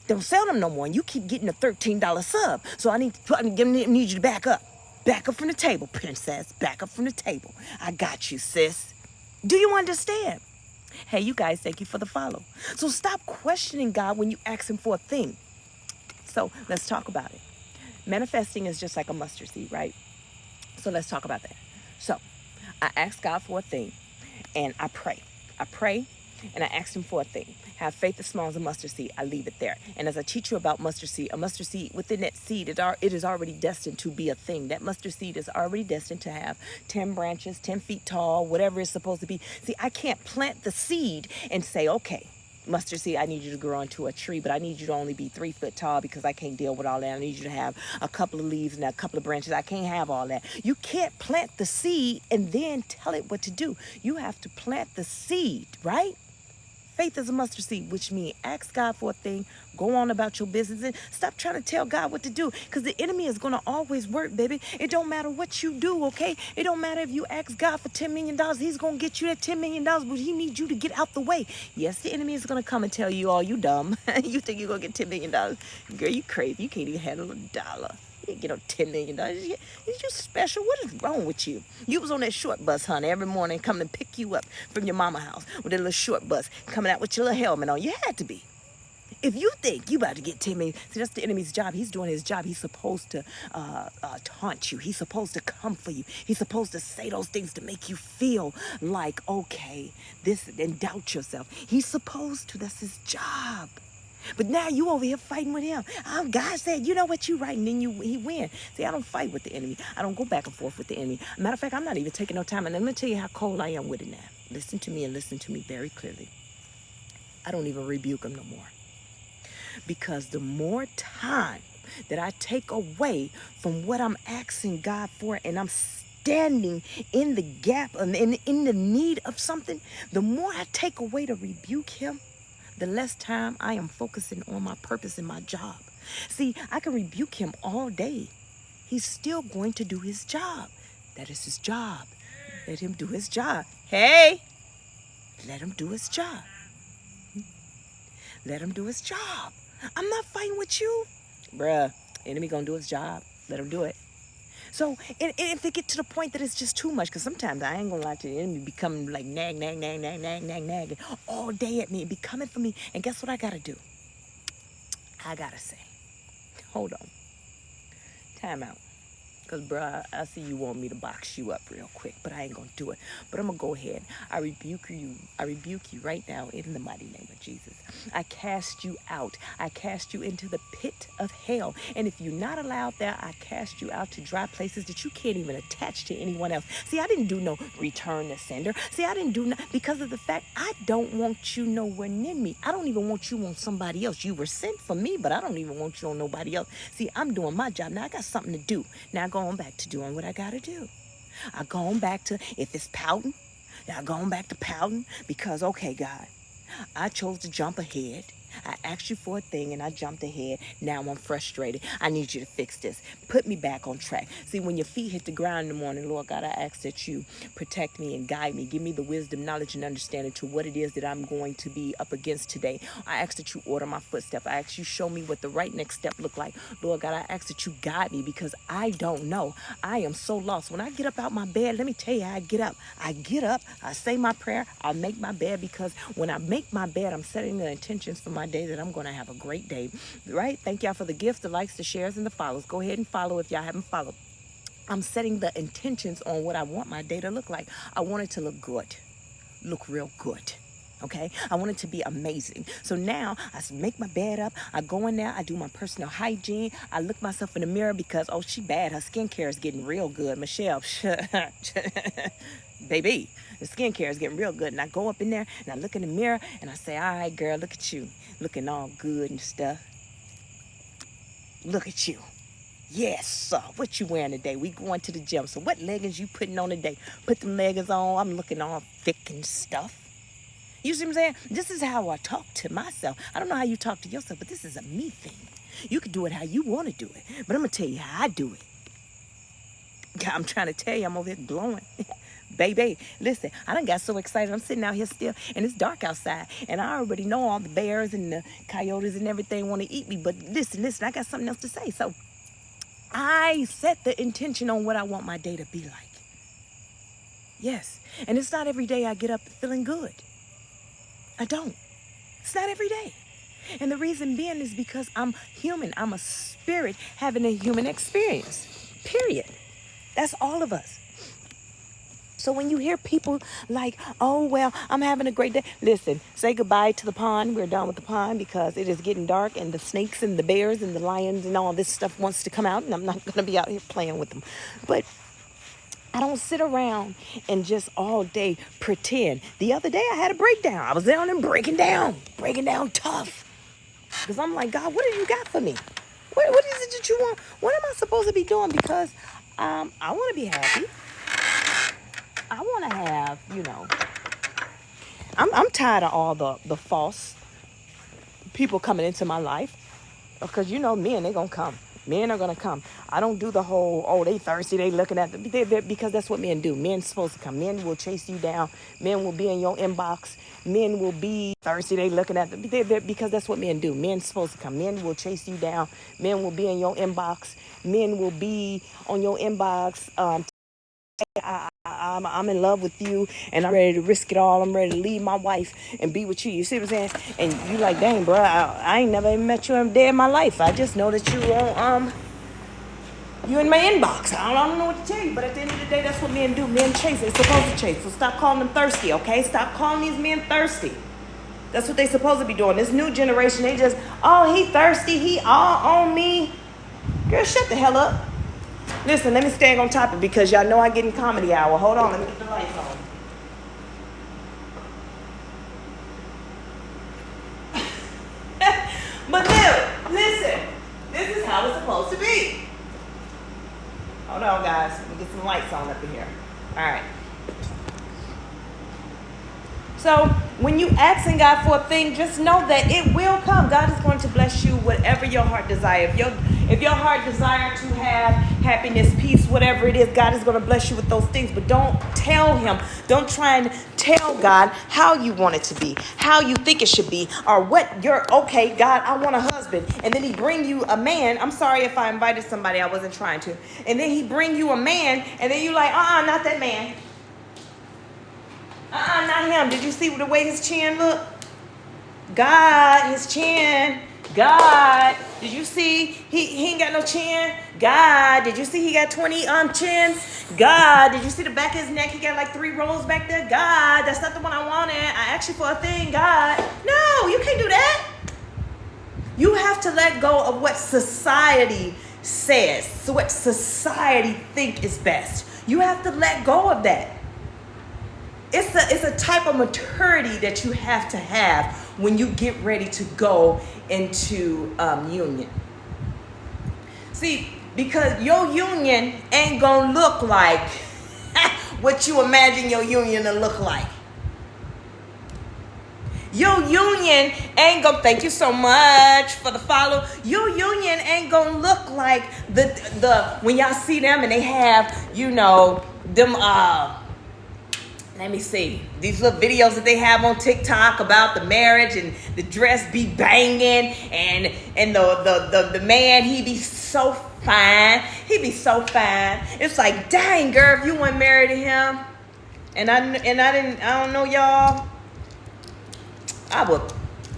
They don't sell them no more. And you keep getting a $13 sub. So I need you to back up. Back up from the table, princess. Back up from the table. I got you, sis. Do you understand? Hey, you guys, thank you for the follow. So stop questioning God when you ask him for a thing. So let's talk about it. Manifesting is just like a mustard seed, right? So let's talk about that. So I ask God for a thing, and I pray. I pray, and I ask him for a thing. Have faith as small as a mustard seed. I leave it there. And as I teach you about mustard seed, a mustard seed, within that seed, it is already destined to be a thing. That mustard seed is already destined to have 10 branches, 10 feet tall, whatever it's supposed to be. See, I can't plant the seed and say, okay, mustard seed, I need you to grow into a tree, but I need you to only be 3 foot tall because I can't deal with all that. I need you to have a couple of leaves and a couple of branches. I can't have all that. You can't plant the seed and then tell it what to do. You have to plant the seed, right? Faith is a mustard seed, which means ask God for a thing, go on about your business, and stop trying to tell God what to do, because the enemy is going to always work, baby. It don't matter what you do, okay? It don't matter if you ask God for $10 million. He's going to get you that $10 million, but he needs you to get out the way. Yes, the enemy is going to come and tell you, oh, you dumb. You think you're going to get $10 million. Girl, you crazy. You can't even handle $1. You get on $10 million. Is you special? What is wrong with you? You was on that short bus, honey, every morning coming to pick you up from your mama house with a little short bus, coming out with your little helmet on. You had to be. If you think you about to get $10 million, see, that's the enemy's job. He's doing his job. He's supposed to taunt you. He's supposed to come for you. He's supposed to say those things to make you feel like, okay, this, and doubt yourself. He's supposed to. That's his job. But now you over here fighting with him. God said, you know what, you right, and then he win. See, I don't fight with the enemy. I don't go back and forth with the enemy. Matter of fact, I'm not even taking no time. And let me tell you how cold I am with it now. Listen to me and listen to me very clearly. I don't even rebuke him no more. Because the more time that I take away from what I'm asking God for, and I'm standing in the gap and in the need of something, the more I take away to rebuke him, the less time I am focusing on my purpose and my job. See, I can rebuke him all day. He's still going to do his job. That is his job. Let him do his job. Hey, let him do his job. Let him do his job. I'm not fighting with you. Bruh, enemy gonna do his job. Let him do it. So, and if they get to the point that it's just too much, because sometimes I ain't gonna lie to you, the enemy be coming like nag all day at me and be coming for me. And guess what I gotta do? I gotta say, hold on, time out. Because, bruh, I see you want me to box you up real quick, but I ain't going to do it. But I'm going to go ahead. I rebuke you right now in the mighty name of Jesus. I cast you out. I cast you into the pit of hell. And if you're not allowed there, I cast you out to dry places that you can't even attach to anyone else. See, I didn't do no return to sender. See, I didn't do no, because of the fact I don't want you nowhere near me. I don't even want you on somebody else. You were sent for me, but I don't even want you on nobody else. See, I'm doing my job. Now I got something to do. Now going back to doing what I got to do. I gone back to, if it's pouting, Now going back to pouting because, okay, God, I chose to jump ahead. I asked you for a thing and I jumped ahead. Now I'm frustrated. I need you to fix this. Put me back on track. See, when your feet hit the ground in the morning, Lord God, I ask that you protect me and guide me. Give me the wisdom, knowledge, and understanding to what it is that I'm going to be up against today. I ask that you order my footsteps. I ask you show me what the right next step look like. Lord God, I ask that you guide me because I don't know. I am so lost. When I get up out my bed, let me tell you how I get up. I get up, I say my prayer, I make my bed because when I make my bed, I'm setting the intentions for my day that I'm going to have a great day, right? Thank y'all for the gifts, the likes, the shares, and the follows. Go ahead and follow if y'all haven't followed. I'm setting the intentions on what I want my day to look like. I want it to look good, look real good. Okay, I want it to be amazing. So now I make my bed up. I go in there. I do my personal hygiene. I look myself in the mirror because, oh, she bad. Her skincare is getting real good. Michelle, baby, the skincare is getting real good. And I go up in there and I look in the mirror and I say, all right, girl, look at you. Looking all good and stuff. Look at you. Yes, sir. What you wearing today? We going to the gym. So what leggings you putting on today? Put them leggings on. I'm looking all thick and stuff. You see what I'm saying? This is how I talk to myself. I don't know how you talk to yourself, but this is a me thing. You can do it how you want to do it. But I'm going to tell you how I do it. I'm trying to tell you, I'm over here glowing. Baby, listen, I done got so excited. I'm sitting out here still, and it's dark outside. And I already know all the bears and the coyotes and everything want to eat me. But listen, I got something else to say. So I set the intention on what I want my day to be like. Yes. And it's not every day I get up feeling good. I don't. It's not every day. And the reason being is because I'm human. I'm a spirit having a human experience. Period. That's all of us. So when you hear people like, oh, well, I'm having a great day. Listen, say goodbye to the pond. We're done with the pond because it is getting dark and the snakes and the bears and the lions and all this stuff wants to come out. And I'm not going to be out here playing with them. But I don't sit around and just all day pretend. The other day I had a breakdown. I was down and breaking down tough. Because I'm like, God, what do you got for me? What is it that you want? What am I supposed to be doing? Because I want to be happy. I want to have, I'm tired of all the false people coming into my life. Because men, they're going to come. Men are going to come. I don't do the whole, oh, they thirsty, they looking at them. Because that's what men do. Men supposed to come. Men will chase you down. Men will be in your inbox. Men will be thirsty, they looking at them. Because that's what men do. Men supposed to come. Men will chase you down. Men will be in your inbox. Men will be on your inbox. I'm in love with you and I'm ready to risk it all. I'm ready to leave my wife and be with you. You see what I'm saying? And you like, dang, bro, I ain't never even met you in a day in my life. I just know that you in my inbox. I don't know what to tell you, but at the end of the day, that's what men do. Men chase. They're supposed to chase. So stop calling them thirsty, okay? Stop calling these men thirsty. That's what they supposed to be doing. This new generation, they just, oh, he thirsty. He all on me. Girl, shut the hell up. Listen, let me stay on topic because y'all know I get in comedy hour. Hold on, let me get the lights on. But listen, this is how it's supposed to be. Hold on, guys. Let me get some lights on up in here. All right. So when you asking God for a thing, just know that it will come. God is going to bless you whatever your heart desires. If your heart desire to have happiness, peace, whatever it is, God is going to bless you with those things. But don't tell him. Don't try and tell God how you want it to be, how you think it should be, or what okay, God, I want a husband. And then he bring you a man. I'm sorry if I invited somebody I wasn't trying to. And then he bring you a man, and then you like, not that man. Not him. Did you see the way his chin look? God, his chin. God, did you see he ain't got no chin? God, did you see he got 20 chins? God, did you see the back of his neck? He got like 3 rolls back there. God, that's not the one I wanted. I asked you for a thing. God, no, you can't do that. You have to let go of what society says, so what society think is best. You have to let go of that. It's a type of maturity that you have to have when you get ready to go into union. See, because your union ain't gonna look like what you imagine your union to look like. Your union ain't gonna, thank you so much for the follow. Your union ain't gonna look like the when y'all see them and they have, them let me see, these little videos that they have on TikTok about the marriage and the dress be banging and the man, he be so fine. He be so fine. It's like, dang, girl, if you weren't married to him, and I don't know, y'all, I would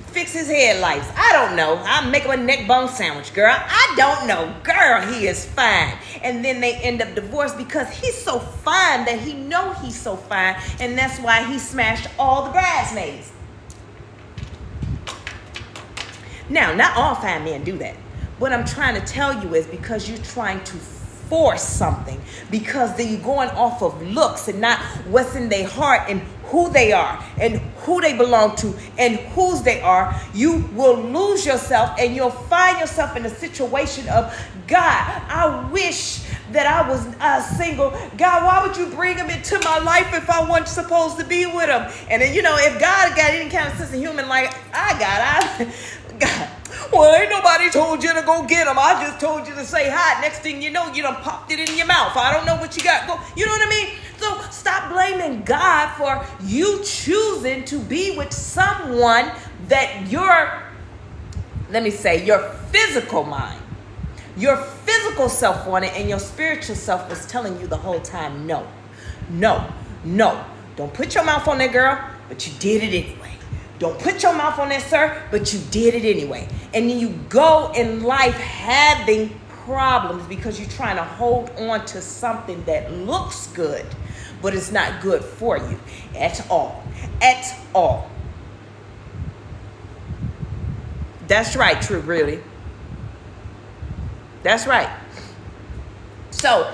fix his headlights. I don't know. I'll make him a neck bone sandwich, girl. I don't know. Girl, he is fine. And then they end up divorced because he's so fine that he know he's so fine. And that's why he smashed all the bridesmaids. Now, not all fine men do that. What I'm trying to tell you is because you're trying to force something, because then you're going off of looks and not what's in their heart and who they are and who they belong to and whose they are, you will lose yourself and you'll find yourself in a situation of, God, I wish that I was single. God, why would you bring him into my life if I wasn't supposed to be with him? And then, if God got any kind of sense of human like God, well, ain't nobody told you to go get him. I just told you to say hi. Next thing you know, you done popped it in your mouth. I don't know what you got. You know what I mean? So stop blaming God for you choosing to be with someone that your physical mind, your physical self wanted, and your spiritual self was telling you the whole time, no. Don't put your mouth on that girl, but you did it anyway. Don't put your mouth on that, sir, but you did it anyway. And then you go in life having problems because you're trying to hold on to something that looks good, but it's not good for you at all. At all. That's right, True, really. That's right. So,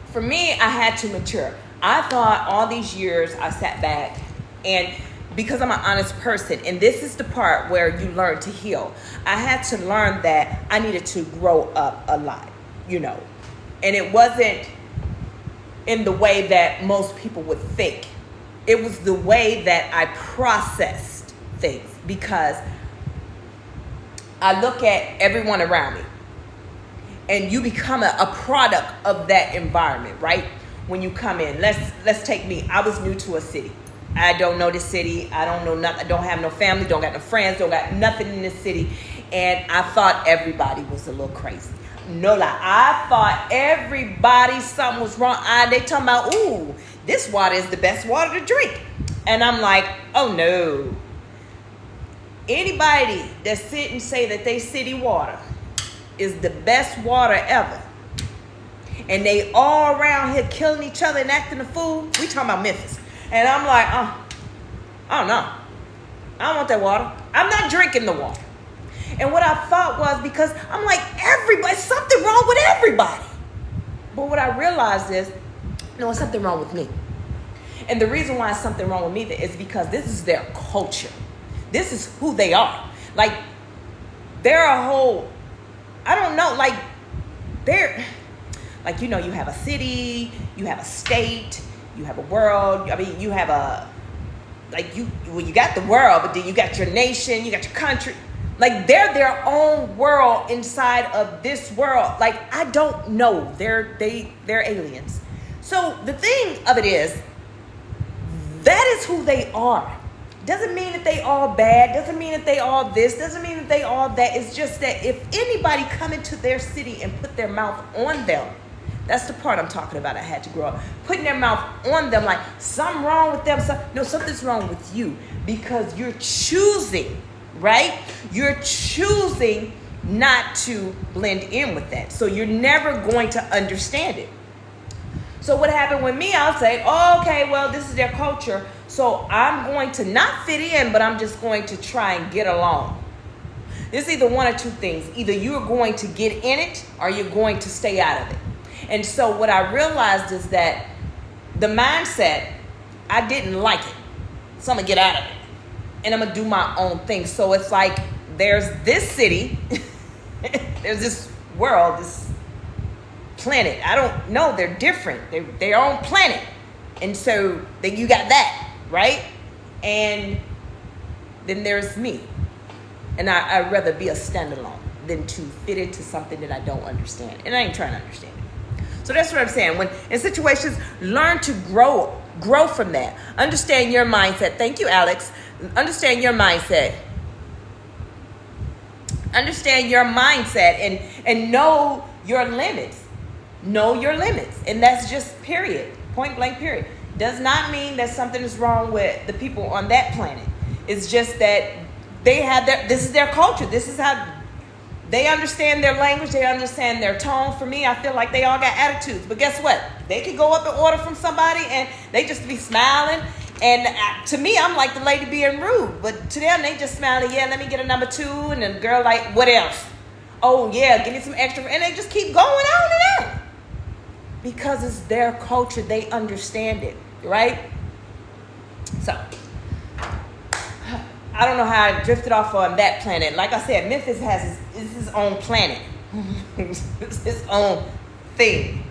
for me, I had to mature. I thought all these years I sat back and because I'm an honest person, and this is the part where you learn to heal. I had to learn that I needed to grow up a lot, and it wasn't in the way that most people would think. It was the way that I processed things, because I look at everyone around me, and you become a product of that environment, right? When you come in, let's take me. I was new to a city. I don't know the city. I don't know nothing. I don't have no family. Don't got no friends. Don't got nothing in this city. And I thought everybody was a little crazy. No lie. I thought everybody, something was wrong. They talking about, ooh, this water is the best water to drink. And I'm like, oh no. Anybody that sit and say that they city water is the best water ever, and they all around here killing each other and acting a fool, we talking about Memphis. And I'm like, I don't know. I don't want that water. I'm not drinking the water. And what I thought was, because I'm like, everybody, something wrong with everybody. But what I realized is, no, it's something wrong with me. And the reason why it's something wrong with me is because this is their culture. This is who they are. Like, they're a whole, I don't know, like, they're, like, you have a city, you have a state, you have a world. I mean, you have you got the world, but then you got your nation, you got your country. Like, they're their own world inside of this world. Like, I don't know. They're aliens. So the thing of it is, that is who they are. Doesn't mean that they all bad. Doesn't mean that they all this. Doesn't mean that they all that. It's just that if anybody come into their city and put their mouth on them, that's the part I'm talking about. I had to grow up. Putting their mouth on them like something wrong with them. No, something's wrong with you, because you're choosing, right? You're choosing not to blend in with that. So you're never going to understand it. So what happened with me, I'll say, oh, okay, well, this is their culture. So I'm going to not fit in, but I'm just going to try and get along. It's either one or two things. Either you're going to get in it or you're going to stay out of it. And so what I realized is that the mindset, I didn't like it. So I'm going to get out of it. And I'm going to do my own thing. So it's like there's this city, there's this world, this planet. I don't know. They're different. They're their own planet. And so then you got that, right? And then there's me. And I'd rather be a standalone than to fit into something that I don't understand. And I ain't trying to understand it. So that's what I'm saying. When in situations, learn to grow from that. Understand your mindset. Thank you, Alex. Understand your mindset. Understand your mindset and know your limits. Know your limits. And that's just period. Point blank period. Does not mean that something is wrong with the people on that planet. It's just that they have this is their culture. This is how they understand their language. They understand their tone. For me, I feel like they all got attitudes. But guess what? They could go up and order from somebody and they just be smiling. And to me, I'm like the lady being rude. But to them, they just smiling. Yeah, let me get a number 2. And the girl like, what else? Oh, yeah, give me some extra. And they just keep going on and on. Because it's their culture. They understand it, right? So, I don't know how I drifted off on that planet. Like I said, Memphis has his own planet. It's his own thing.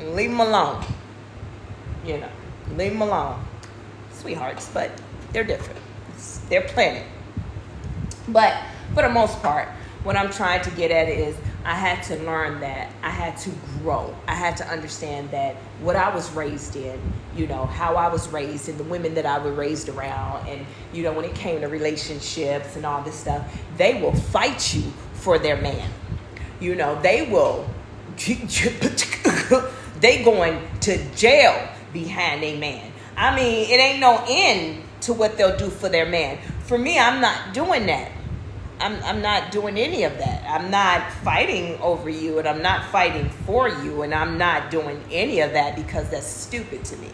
Leave him alone. You know, leave him alone. Sweethearts, but they're different. It's their planet. But for the most part, what I'm trying to get at is I had to learn that. I had to grow. I had to understand that what I was raised in, you know, how I was raised and the women that I was raised around. And, you know, when it came to relationships and all this stuff, they will fight you for their man. You know, they will, they going to jail behind a man. I mean, it ain't no end to what they'll do for their man. For me, I'm not doing that. I'm not doing any of that. I'm not fighting over you and I'm not fighting for you and I'm not doing any of that because that's stupid to me.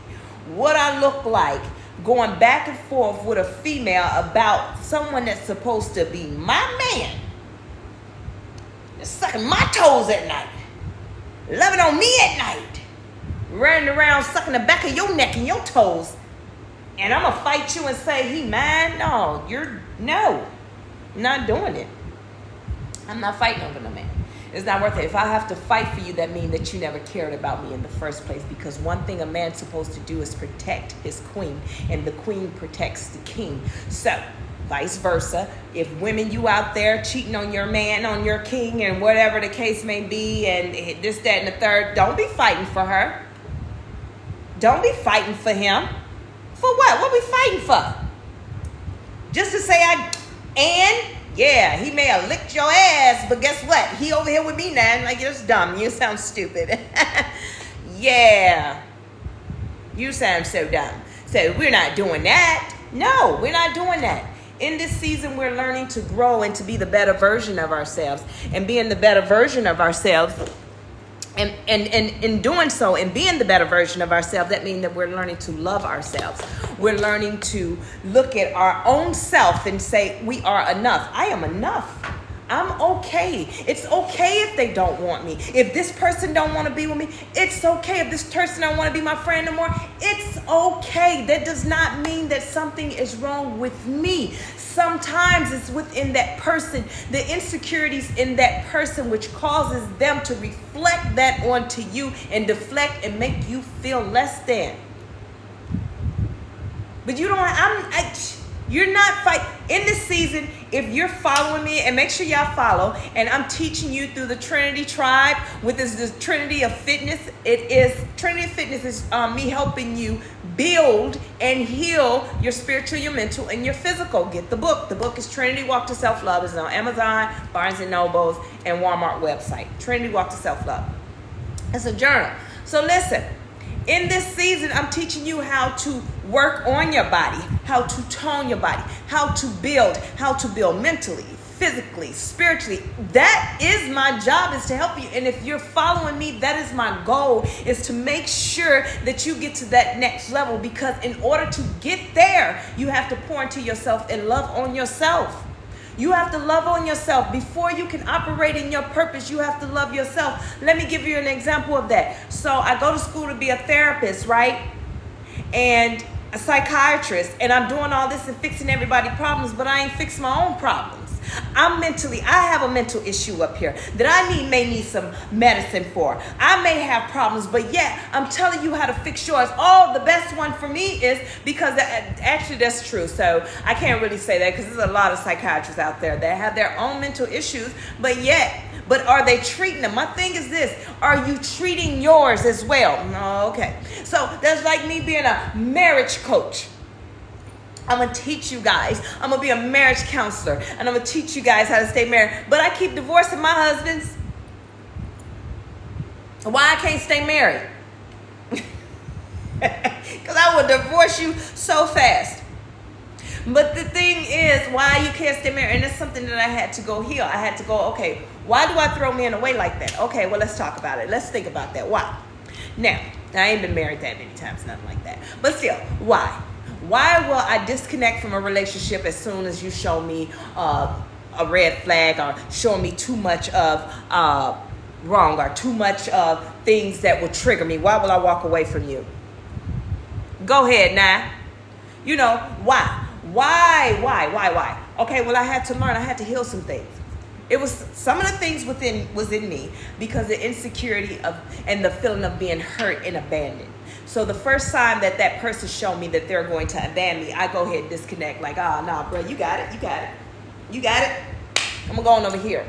What I look like going back and forth with a female about someone that's supposed to be my man, sucking my toes at night, loving on me at night, running around sucking the back of your neck and your toes, and I'm going to fight you and say he mine? No. I'm not doing it. I'm not fighting over no man. It's not worth it. If I have to fight for you, that means that you never cared about me in the first place. Because one thing a man's supposed to do is protect his queen. And the queen protects the king. So, vice versa. If women, you out there cheating on your man, on your king, and whatever the case may be, and this, that, and the third, don't be fighting for her. Don't be fighting for him. For what? What we fighting for? Just to say yeah, he may have licked your ass, but guess what? He over here with me now. Like, you're dumb. You sound stupid. Yeah. You sound so dumb. So we're not doing that. No, we're not doing that. In this season, we're learning to grow and to be the better version of ourselves. And being the better version of ourselves, and in doing so and being the better version of ourselves, that means that we're learning to love ourselves. We're learning to look at our own self and say, we are enough. I am enough. I'm okay. It's okay if they don't want me. If this person don't want to be with me, it's okay. If this person don't want to be my friend no more, it's okay. That does not mean that something is wrong with me. Sometimes it's within that person, the insecurities in that person, which causes them to reflect that onto you and deflect and make you feel less than. But you don't, you're not fighting. In this season, if you're following me, and make sure y'all follow, and I'm teaching you through the Trinity Tribe with this Trinity of Fitness. Trinity of Fitness is me helping you build and heal your spiritual, your mental, and your physical. Get the book. The book is Trinity Walk to Self-Love. It's on Amazon, Barnes & Nobles, and Walmart website. Trinity Walk to Self-Love. It's a journal. So listen. In this season, I'm teaching you how to work on your body, how to tone your body, how to build mentally, physically, spiritually. That is my job, is to help you. And if you're following me, that is my goal, is to make sure that you get to that next level. Because in order to get there, you have to pour into yourself and love on yourself. You have to love on yourself. Before you can operate in your purpose, you have to love yourself. Let me give you an example of that. So I go to school to be a therapist, right? And a psychiatrist. And I'm doing all this and fixing everybody's problems, but I ain't fixing my own problems. I have a mental issue up here that may need some medicine for. I may have problems, but yet I'm telling you how to fix yours. Oh, the best one for me is because actually that's true. So I can't really say that because there's a lot of psychiatrists out there that have their own mental issues, but are they treating them? My thing is this: are you treating yours as well? No, okay. So that's like me being a marriage coach. I'm going to teach you guys. I'm going to be a marriage counselor. And I'm going to teach you guys how to stay married. But I keep divorcing my husbands. Why I can't stay married? Because I will divorce you so fast. But the thing is, why you can't stay married, and it's something that I had to go heal. I had to go, okay, why do I throw men away like that? Okay, well, let's talk about it. Let's think about that. Why? Now, I ain't been married that many times, nothing like that. But still, why? Why will I disconnect from a relationship as soon as you show me a red flag or show me too much of wrong or too much of things that will trigger me? Why will I walk away from you? Go ahead now. You know, why? Why? Okay, well, I had to learn. I had to heal some things. It was some of the things was in me because the insecurity and the feeling of being hurt and abandoned. So the first time that person showed me that they're going to abandon me, I go ahead and disconnect. Like, nah, bro, you got it. I'm going on over here.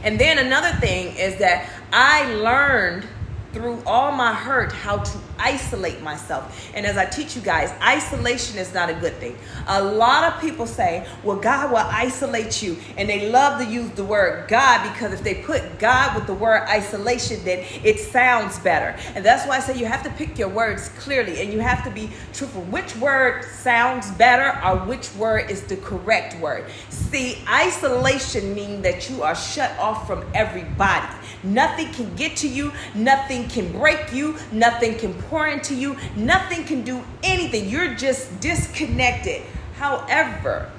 And then another thing is that I learned through all my hurt how to isolate myself. And as I teach you guys, isolation is not a good thing. A lot of people say, well, God will isolate you. And they love to use the word God because if they put God with the word isolation, then it sounds better. And that's why I say you have to pick your words clearly and you have to be truthful. Which word sounds better or which word is the correct word? See, isolation means that you are shut off from everybody. Nothing can get to you. Nothing can break you. Nothing can pour into you. Nothing can do anything. You're just disconnected. However,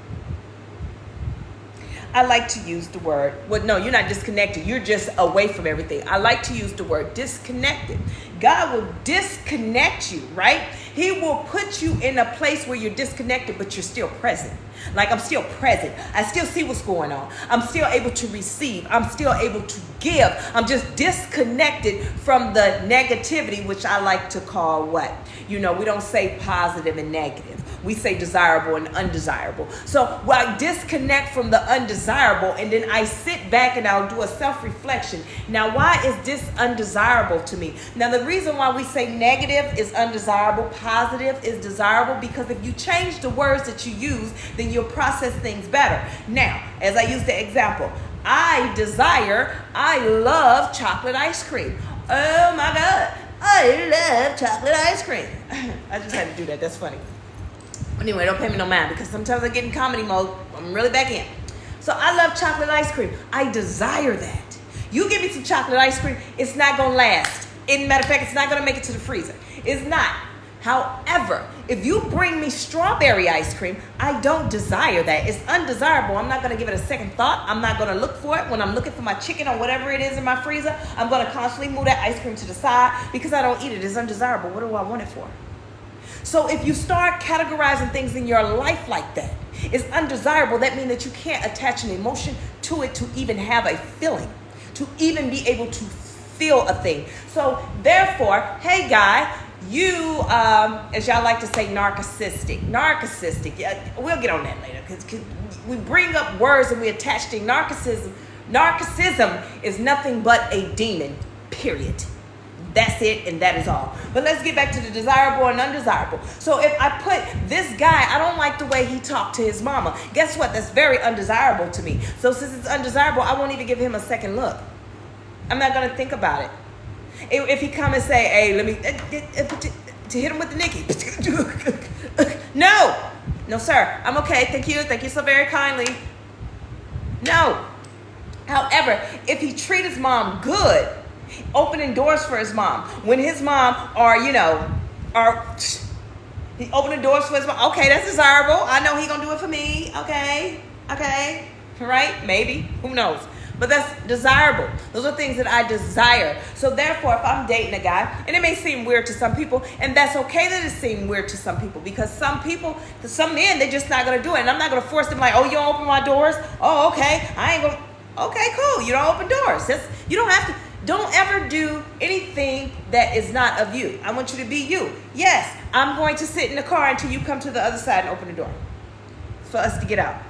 I like to use the word, well, no, you're not disconnected. You're just away from everything. I like to use the word disconnected. God will disconnect you, right? He will put you in a place where you're disconnected, but you're still present. Like, I'm still present. I still see what's going on. I'm still able to receive. I'm still able to give. I'm just disconnected from the negativity, which I like to call what? You know, we don't say positive and negative. We say desirable and undesirable. So I disconnect from the undesirable and then I sit back and I'll do a self-reflection. Now, why is this undesirable to me? Now, the reason why we say negative is undesirable, positive is desirable, because if you change the words that you use, then you'll process things better. Now, as I use the example, I love chocolate ice cream. Oh my God, I love chocolate ice cream. I just had to do that. That's funny. Anyway, don't pay me no mind because sometimes I get in comedy mode. I'm really back in. So I love chocolate ice cream. I desire that. You give me some chocolate ice cream, it's not going to last. Matter of fact, it's not going to make it to the freezer. It's not. However, if you bring me strawberry ice cream, I don't desire that. It's undesirable. I'm not going to give it a second thought. I'm not going to look for it. When I'm looking for my chicken or whatever it is in my freezer, I'm going to constantly move that ice cream to the side because I don't eat it. It's undesirable. What do I want it for? So if you start categorizing things in your life like that, it's undesirable. That means that you can't attach an emotion to it to even have a feeling, to even be able to feel a thing. So therefore, hey guy, you, as y'all like to say, narcissistic. Yeah, we'll get on that later because we bring up words and we attach to narcissism. Narcissism is nothing but a demon, period. That's it, and that is all. But let's get back to the desirable and undesirable. So if I put this guy, I don't like the way he talked to his mama. Guess what? That's very undesirable to me. So since it's undesirable, I won't even give him a second look. I'm not going to think about it. If he come and say, hey, let me, to hit him with the Nikki. No, sir. I'm okay. Thank you so very kindly. No. However, if he treat his mom good, opening doors for his mom, when his mom he opening doors for his mom, okay, that's desirable. I know he gonna do it for me. Okay, right? Maybe, who knows? But that's desirable. Those are things that I desire. So therefore, if I'm dating a guy, and it may seem weird to some people, and that's okay that it seems weird to some people, because some men, they're just not going to do it. And I'm not going to force them like, oh, you don't open my doors? Oh, okay. I ain't going to. Okay, cool. You don't open doors. You don't have to. Don't ever do anything that is not of you. I want you to be you. Yes, I'm going to sit in the car until you come to the other side and open the door for us to get out.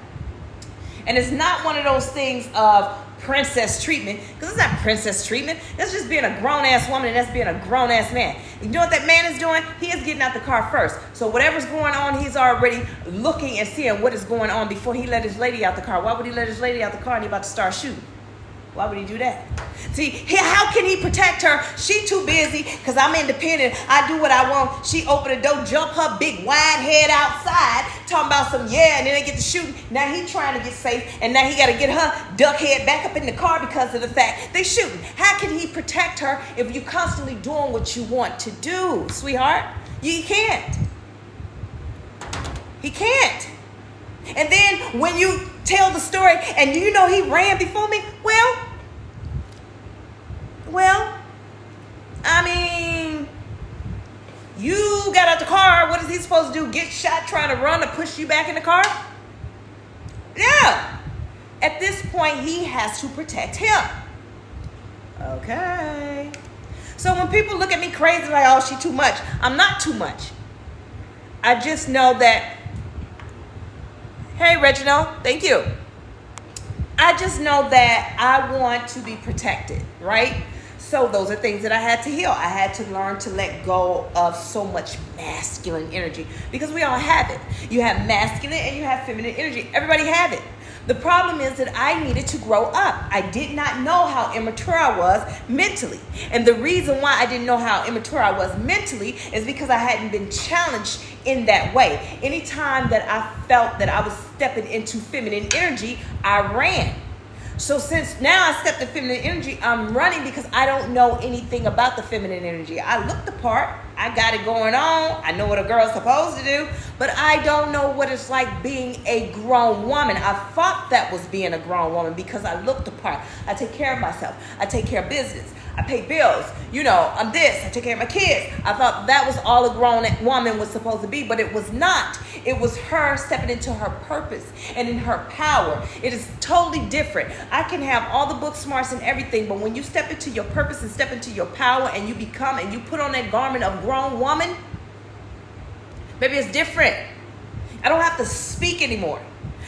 And it's not one of those things of princess treatment, because it's not princess treatment. That's just being a grown-ass woman, and that's being a grown-ass man. You know what that man is doing? He is getting out the car first. So whatever's going on, he's already looking and seeing what is going on before he let his lady out the car. Why would he let his lady out the car and he about to start shooting? Why would he do that? See, how can he protect her? She too busy because I'm independent. I do what I want. She open the door, jump her big wide head outside, talking about some, yeah, and then they get to shooting. Now he trying to get safe, and now he got to get her duck head back up in the car because of the fact they shooting. How can he protect her if you constantly doing what you want to do, sweetheart? You can't. He can't. And then when you tell the story and you know he ran before me, well, I mean, you got out the car. What is he supposed to do? Get shot trying to run to push you back in the car? Yeah. At this point, he has to protect him. Okay. So when people look at me crazy like, oh, she too much, I'm not too much. I just know that, hey, Reginald, thank you. I just know that I want to be protected, right? So those are things that I had to heal. I had to learn to let go of so much masculine energy, because we all have it. You have masculine and you have feminine energy. Everybody have it. The problem is that I needed to grow up. I did not know how immature I was mentally. And the reason why I didn't know how immature I was mentally is because I hadn't been challenged in that way. Anytime that I felt that I was stepping into feminine energy, I ran. So since now I stepped in feminine energy, I'm running because I don't know anything about the feminine energy. I look the part. I got it going on. I know what a girl's supposed to do, but I don't know what it's like being a grown woman. I thought that was being a grown woman because I looked the part. I take care of myself. I take care of business. I pay bills. You know, I'm this. I take care of my kids. I thought that was all a grown woman was supposed to be, but it was not. It was her stepping into her purpose and in her power. It is totally different. I can have all the book smarts and everything, but when you step into your purpose and step into your power and you become and you put on that garment of grown woman, baby, it's different. I don't have to speak anymore.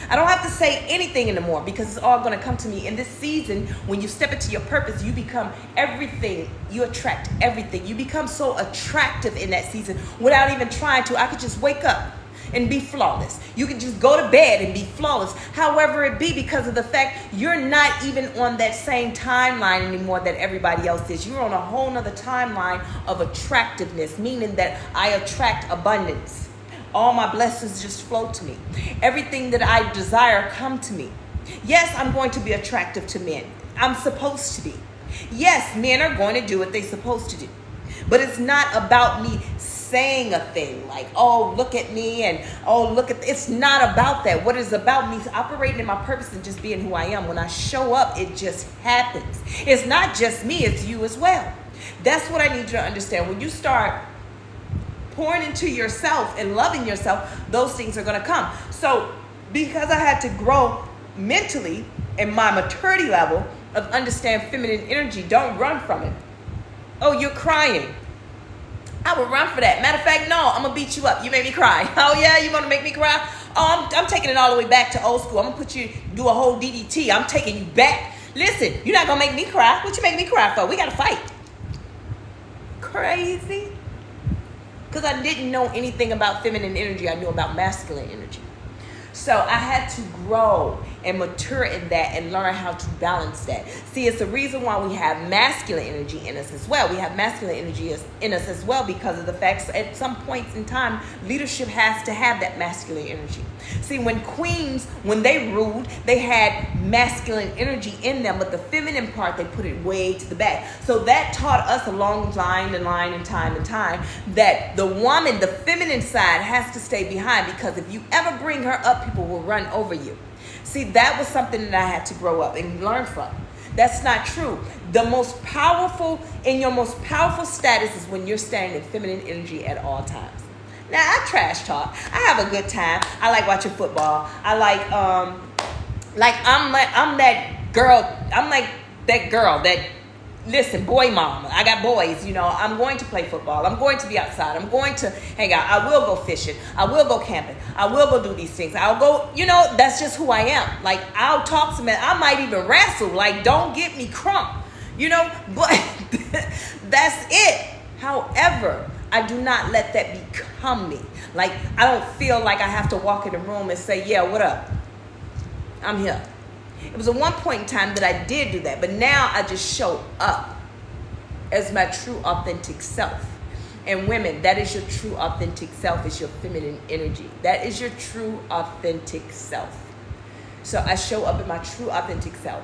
I don't have to say anything anymore because it's all going to come to me. In this season, when you step into your purpose, you become everything. You attract everything. You become so attractive in that season without even trying to. I could just wake up and be flawless. You can just go to bed and be flawless. However it be, because of the fact you're not even on that same timeline anymore that everybody else is. You're on a whole nother timeline of attractiveness, meaning that I attract abundance. All my blessings just flow to me. Everything that I desire come to me. Yes, I'm going to be attractive to men. I'm supposed to be. Yes, men are going to do what they're supposed to do. But it's not about me saying a thing like, oh, look at me, and oh, look at, it's not about that. What is about me is operating in my purpose and just being who I am. When I show up, it just happens. It's not just me, it's you as well. That's what I need you to understand. When you start pouring into yourself and loving yourself, those things are going to come. So because I had to grow mentally in my maturity level of understand feminine energy, don't run from it. Oh, you're crying. I would run for that. Matter of fact, no, I'm going to beat you up. You made me cry. Oh, yeah, you want to make me cry? Oh, I'm taking it all the way back to old school. I'm going to put you, do a whole DDT. I'm taking you back. Listen, you're not going to make me cry. What you make me cry for? We got to fight. Crazy. Because I didn't know anything about feminine energy. I knew about masculine energy. So I had to grow and mature in that and learn how to balance that. See, it's the reason why we have masculine energy in us as well. We have masculine energy in us as well because of the fact at some points in time, leadership has to have that masculine energy. See, when queens, when they ruled, they had masculine energy in them, but the feminine part, they put it way to the back. So that taught us along line and time that the woman, the feminine side, has to stay behind, because if you ever bring her up, people will run over you. See, that was something that I had to grow up and learn from. That's not true. The most powerful, in your most powerful status is when you're standing in feminine energy at all times. Now, I trash talk. I have a good time. I like watching football. I like I'm that girl. I'm like that girl that, listen, boy mama. I got boys, I'm going to play football. I'm going to be outside. I'm going to hang out. I will go fishing. I will go camping. I will go do these things. I'll go, that's just who I am. Like, I'll talk to men. I might even wrestle. Like, don't get me crump, but that's it. However, I do not let that become me. Like, I don't feel like I have to walk in the room and say, yeah, what up? I'm here. It was at one point in time that I did do that, but now I just show up as my true authentic self. And women, that is your true authentic self, is your feminine energy. That is your true authentic self. So I show up in my true authentic self,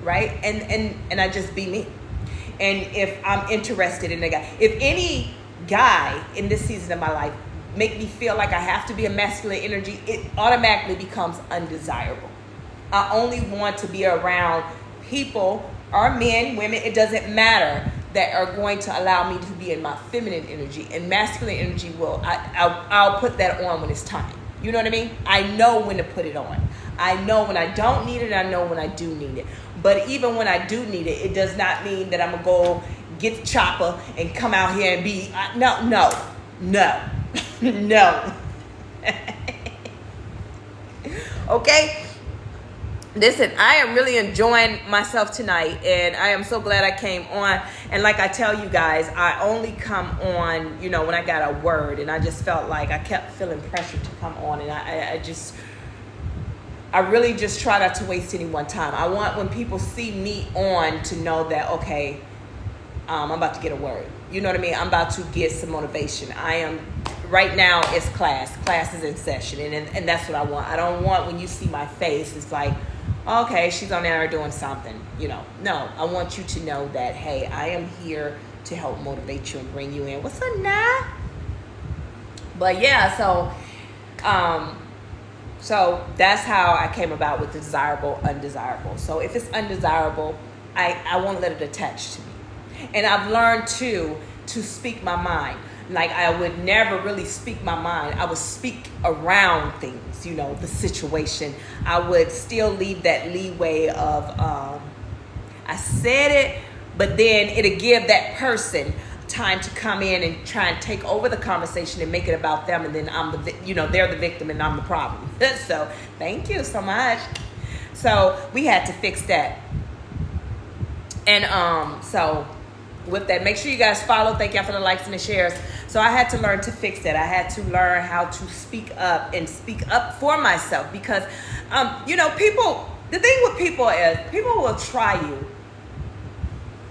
right? And I just be me. And if I'm interested in a guy, if any guy in this season of my life make me feel like I have to be a masculine energy, it automatically becomes undesirable. I only want to be around people, or men, women, it doesn't matter, that are going to allow me to be in my feminine energy. And masculine energy I'll put that on when it's time. You know what I mean? I know when to put it on. I know when I don't need it. I know when I do need it. But even when I do need it, it does not mean that I'm going to go get the chopper and come out here and be, no. Okay? Listen, I am really enjoying myself tonight, and I am so glad I came on. And like I tell you guys, I only come on, when I got a word, and I just felt like I kept feeling pressure to come on, and I really just try not to waste anyone's time. I want, when people see me on, to know that, okay, I'm about to get a word. You know what I mean? I'm about to get some motivation. Right now it's class. Class is in session, and that's what I want. I don't want, when you see my face, it's like, okay, she's on there doing something, No, I want you to know that, hey, I am here to help motivate you and bring you in. What's up, now? But yeah, so that's how I came about with desirable, undesirable. So if it's undesirable, I won't let it attach to me. And I've learned to speak my mind. Like, I would never really speak my mind. I would speak around things, the situation. I would still leave that leeway of, I said it, but then it'll give that person time to come in and try and take over the conversation and make it about them. And then they're the victim and I'm the problem. So thank you so much. So we had to fix that. And so with that, make sure you guys follow. Thank y'all for the likes and the shares. So I had to learn to fix that. I had to learn how to speak up and speak up for myself, because people, the thing with people is, people will try you.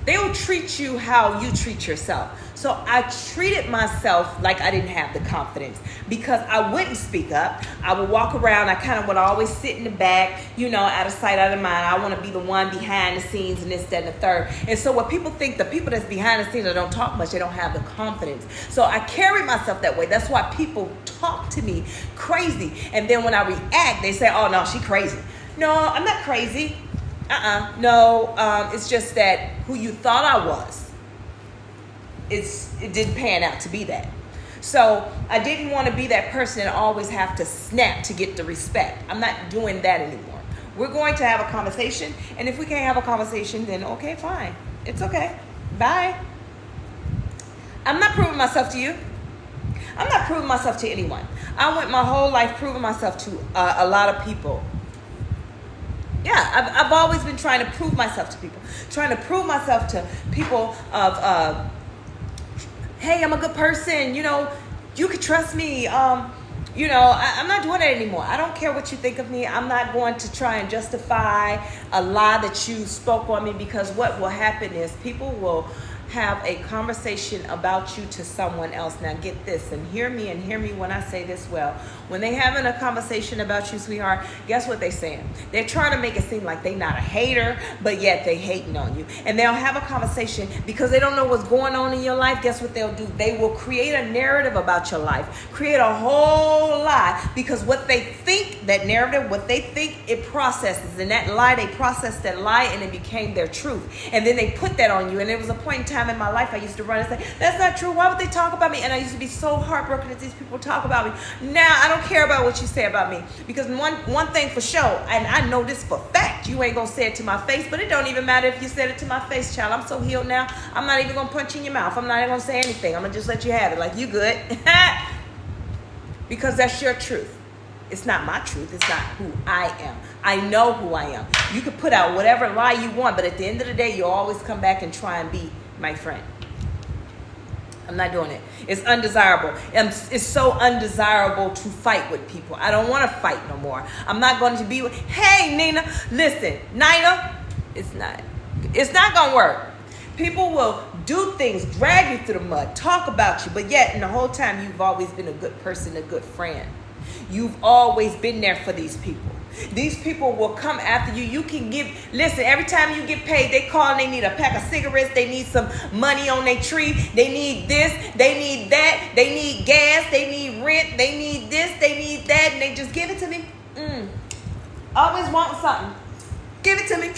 They will treat you how you treat yourself. So I treated myself like I didn't have the confidence, because I wouldn't speak up. I would walk around. I kind of would always sit in the back, out of sight, out of mind. I want to be the one behind the scenes and this, that, and the third. And so what people think, the people that's behind the scenes that don't talk much, they don't have the confidence. So I carry myself that way. That's why people talk to me crazy. And then when I react, they say, oh, no, she crazy. No, I'm not crazy. No, it's just that who you thought I was, it didn't pan out to be that. So I didn't want to be that person and always have to snap to get the respect. I'm not doing that anymore. We're going to have a conversation, and if we can't have a conversation, then okay, fine. It's okay. Bye. I'm not proving myself to you. I'm not proving myself to anyone. I went my whole life proving myself to a lot of people. Yeah, I've always been trying to prove myself to people. Trying to prove myself to people of, hey, I'm a good person. You could trust me. I'm not doing that anymore. I don't care what you think of me. I'm not going to try and justify a lie that you spoke on me, because what will happen is people will have a conversation about you to someone else, now get this, and hear me when I say this well. When they having a conversation about you, sweetheart, guess what they saying? They're trying to make it seem like they not a hater, but yet they hating on you. And they'll have a conversation because they don't know what's going on in your life. Guess what they'll do? They will create a narrative about your life, create a whole lie, because what they think, that narrative, what they think, it processes. And that lie, they processed that lie and it became their truth. And then they put that on you. And there was a point in time in my life I used to run and say, that's not true. Why would they talk about me? And I used to be so heartbroken that these people talk about me. Now I don't care about what you say about me, because one thing for sure, and I know this for fact, you ain't gonna say it to my face, but it don't even matter if you said it to my face, child. I'm so healed now, I'm not even gonna punch you in your mouth. I'm not even gonna say anything. I'm gonna just let you have it like you good. Because that's your truth. It's not my truth. It's not who I am. I know who I am. You can put out whatever lie you want, but at the end of the day, you always come back and try and be my friend. I'm not doing it. It's undesirable. It's so undesirable to fight with people. I don't want to fight no more. I'm not going to be with, hey, Nina, listen, Nina, it's not going to work. People will do things, drag you through the mud, talk about you, but yet in the whole time, you've always been a good person, a good friend. You've always been there for these people. These people will come after you. You can listen, every time you get paid, they call and they need a pack of cigarettes. They need some money on their tree. They need this. They need that. They need gas. They need rent. They need this. They need that. And they just give it to me. Always want something. Give it to me.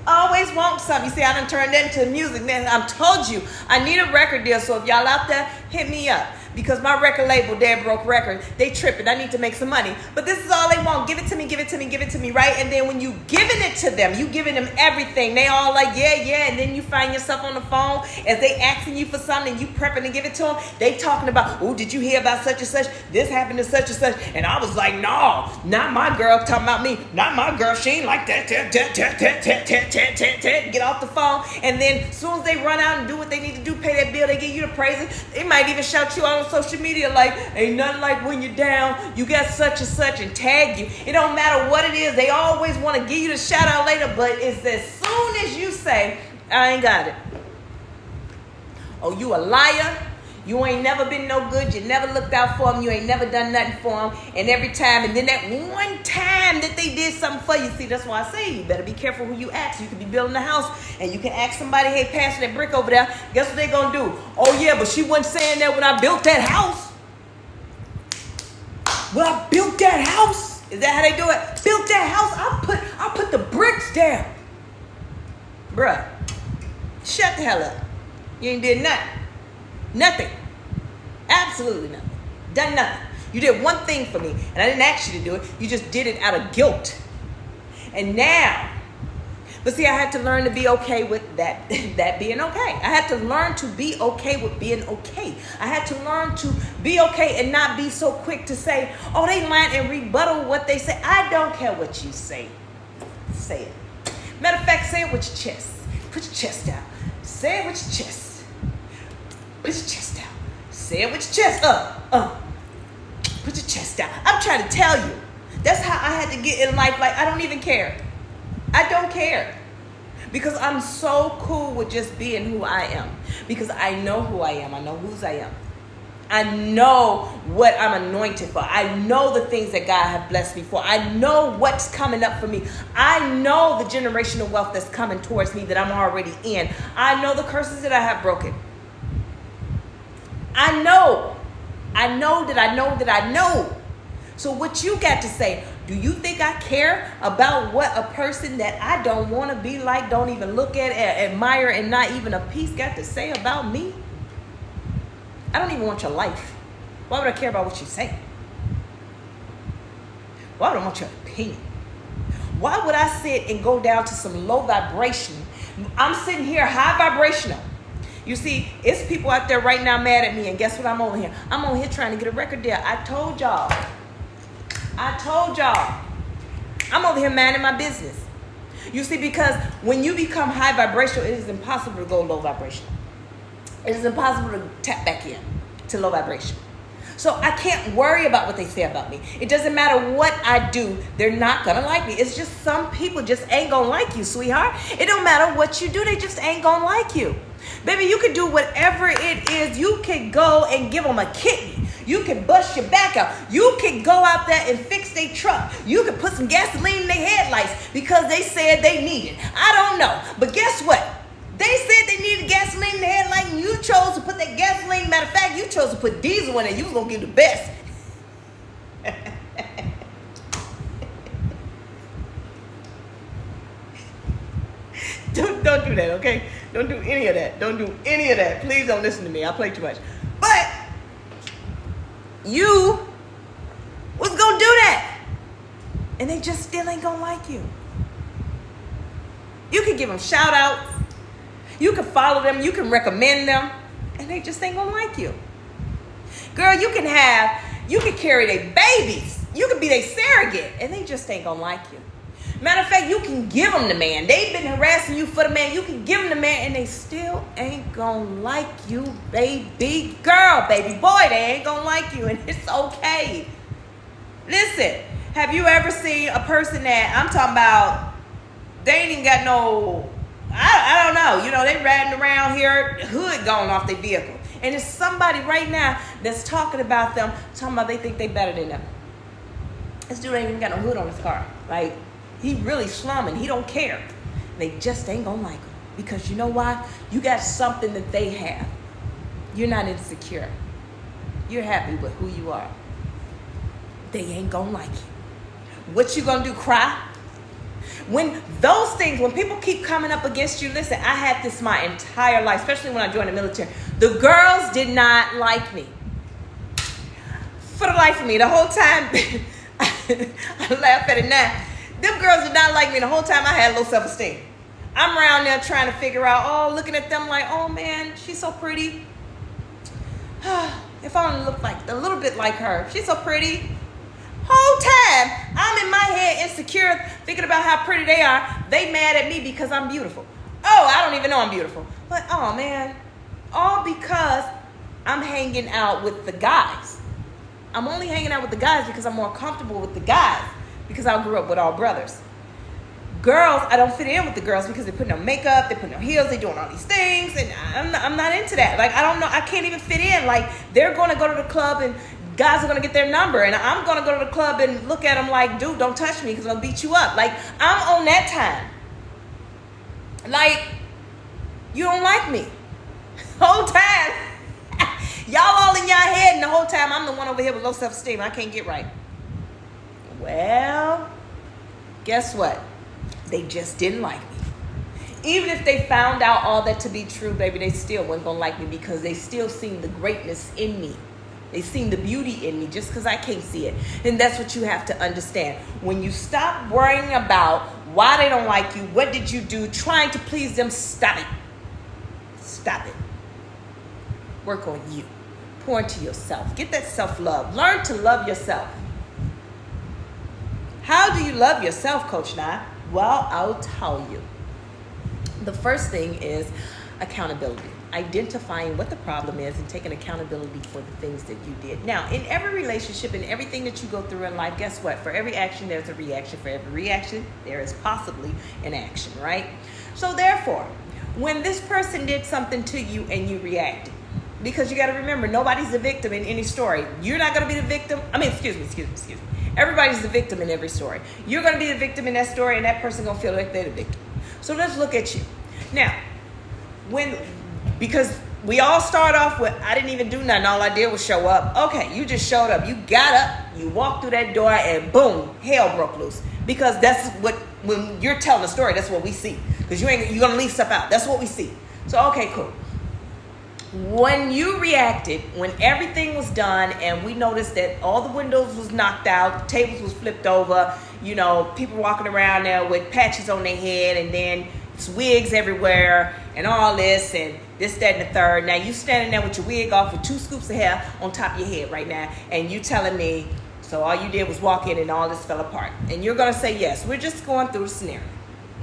Always want something. You see, I done turned that into music. Man, I told you, I need a record deal. So if y'all out there, hit me up. Because my record label, Dead Broke Record, they tripping. I need to make some money. But this is all they want. Give it to me, give it to me, give it to me, right? And then when you giving it to them, you giving them everything. They all like, yeah, yeah. And then you find yourself on the phone as they asking you for something, you prepping to give it to them. They talking about, oh, did you hear about such and such? This happened to such and such. And I was like, no, not my girl. Talking about me. Not my girl. She ain't like that. Get off the phone. And then as soon as they run out and do what they need to do, pay that bill, they give you the praises. They might even shout you out on social media like, ain't nothing like when you're down, you got such and such, and tag you. It don't matter what it is. They always want to give you the shout out later, but it's as soon as you say, I ain't got it. Oh, you a liar. You ain't never been no good. You never looked out for them. You ain't never done nothing for them. And every time, and then that one time that they did something for you, see, that's why I say you better be careful who you ask. You could be building a house and you can ask somebody, hey, pass that brick over there. Guess what they gonna do? Oh yeah, but she wasn't saying that when I built that house. Well, I built that house. Is that how they do it? Built that house. I put the bricks down. Bruh, shut the hell up. You ain't did nothing. Nothing. Absolutely nothing. Done nothing. You did one thing for me, and I didn't ask you to do it. You just did it out of guilt. And now, but see, I had to learn to be okay with that being okay. I had to learn to be okay with being okay. I had to learn to be okay and not be so quick to say, oh, they lying, and rebuttal what they say. I don't care what you say. Say it. Matter of fact, say it with your chest. Put your chest out. Say it with your chest. Put your chest out. Say it with your chest up. Put your chest out. I'm trying to tell you. That's how I had to get in life. Like, I don't even care. I don't care. Because I'm so cool with just being who I am. Because I know who I am. I know whose I am. I know what I'm anointed for. I know the things that God has blessed me for. I know what's coming up for me. I know the generational wealth that's coming towards me that I'm already in. I know the curses that I have broken. I know that I know that I know. So what you got to say? Do you think I care about what a person that I don't want to be like, don't even look at, admire, and not even a piece got to say about me? I don't even want your life. Why would I care about what you say? Why would I want your opinion? Why would I sit and go down to some low vibration? I'm sitting here high vibrational. You see, it's people out there right now mad at me, and guess what I'm over here? I'm over here trying to get a record deal. I told y'all. I'm over here minding my business. You see, because when you become high vibrational, it is impossible to go low vibrational. It is impossible to tap back in to low vibration. So I can't worry about what they say about me. It doesn't matter what I do. They're not going to like me. It's just some people just ain't going to like you, sweetheart. It don't matter what you do. They just ain't going to like you. Baby, you can do whatever it is. You can go and give them a kidney. You can bust your back out. You can go out there and fix their truck. You can put some gasoline in their headlights because they said they need it. I don't know. But guess what? They said they needed gasoline in the headlight, and you chose to put that gasoline. Matter of fact, you chose to put diesel in it. You was going to give the best. Don't do that, okay? Don't do any of that. Don't do any of that. Please don't listen to me. I play too much. But you was going to do that. And they just still ain't going to like you. You can give them shout outs. You can follow them. You can recommend them. And they just ain't going to like you. Girl, you can carry their babies. You can be their surrogate. And they just ain't going to like you. Matter of fact, you can give them the man. They've been harassing you for the man. You can give them the man, and they still ain't gonna like you, baby girl, baby boy. They ain't gonna like you, and it's okay. Listen, have you ever seen a person that I'm talking about, they ain't even got no, I don't know, you know, they riding around here, hood going off their vehicle. And there's somebody right now that's talking about them, talking about they think they better than them. This dude ain't even got no hood on his car. Like, he really slumming. He don't care. They just ain't gonna like him. Because you know why? You got something that they have. You're not insecure. You're happy with who you are. They ain't gonna like you. What you gonna do, cry? When those things, when people keep coming up against you, listen, I had this my entire life, especially when I joined the military. The girls did not like me. For the life of me, the whole time, I laugh at it now. Them girls did not like me the whole time. I had low self-esteem. I'm around there trying to figure out, looking at them like, oh man, she's so pretty. If I only look like a little bit like her, she's so pretty. Whole time, I'm in my head insecure, thinking about how pretty they are. They mad at me because I'm beautiful. Oh, I don't even know I'm beautiful. But oh man, all because I'm hanging out with the guys. I'm only hanging out with the guys because I'm more comfortable with the guys. Because I grew up with all brothers. Girls, I don't fit in with the girls because they put no makeup, they put no heels, they doing all these things, and I'm not into that. Like, I don't know, I can't even fit in. Like, they're going to go to the club and guys are going to get their number, and I'm going to go to the club and look at them like, dude, don't touch me because I'm going to beat you up. Like, I'm on that time. Like, you don't like me. Whole time. Y'all all in your head, and the whole time I'm the one over here with low self-esteem. I can't get right. Well, guess what? They just didn't like me. Even if they found out all that to be true, baby, they still weren't going to like me because they still seen the greatness in me. They seen the beauty in me just because I can't see it. And that's what you have to understand. When you stop worrying about why they don't like you, what did you do, trying to please them, stop it. Stop it. Work on you. Pour into yourself. Get that self-love. Learn to love yourself. How do you love yourself, Coach Nye? Well, I'll tell you. The first thing is accountability. Identifying what the problem is and taking accountability for the things that you did. Now, in every relationship and everything that you go through in life, guess what? For every action, there's a reaction. For every reaction, there is possibly an action, right? So therefore, when this person did something to you and you reacted, because you got to remember, nobody's the victim in any story. You're not going to be the victim. Excuse me. Everybody's the victim in every story. You're going to be the victim in that story, and that person's going to feel like they're the victim. So let's look at you. Now, because we all start off with, I didn't even do nothing. All I did was show up. Okay, you just showed up. You got up, you walked through that door, and boom, hell broke loose. Because that's what, when you're telling a story, that's what we see. Because you're going to leave stuff out. That's what we see. So, okay, cool. When you reacted, when everything was done and we noticed that all the windows was knocked out, the tables was flipped over, people walking around there with patches on their head and then wigs everywhere and all this and this, that, and the third. Now you standing there with your wig off with 2 scoops of hair on top of your head right now, and you telling me, so all you did was walk in and all this fell apart. And you're going to say yes. We're just going through the scenario.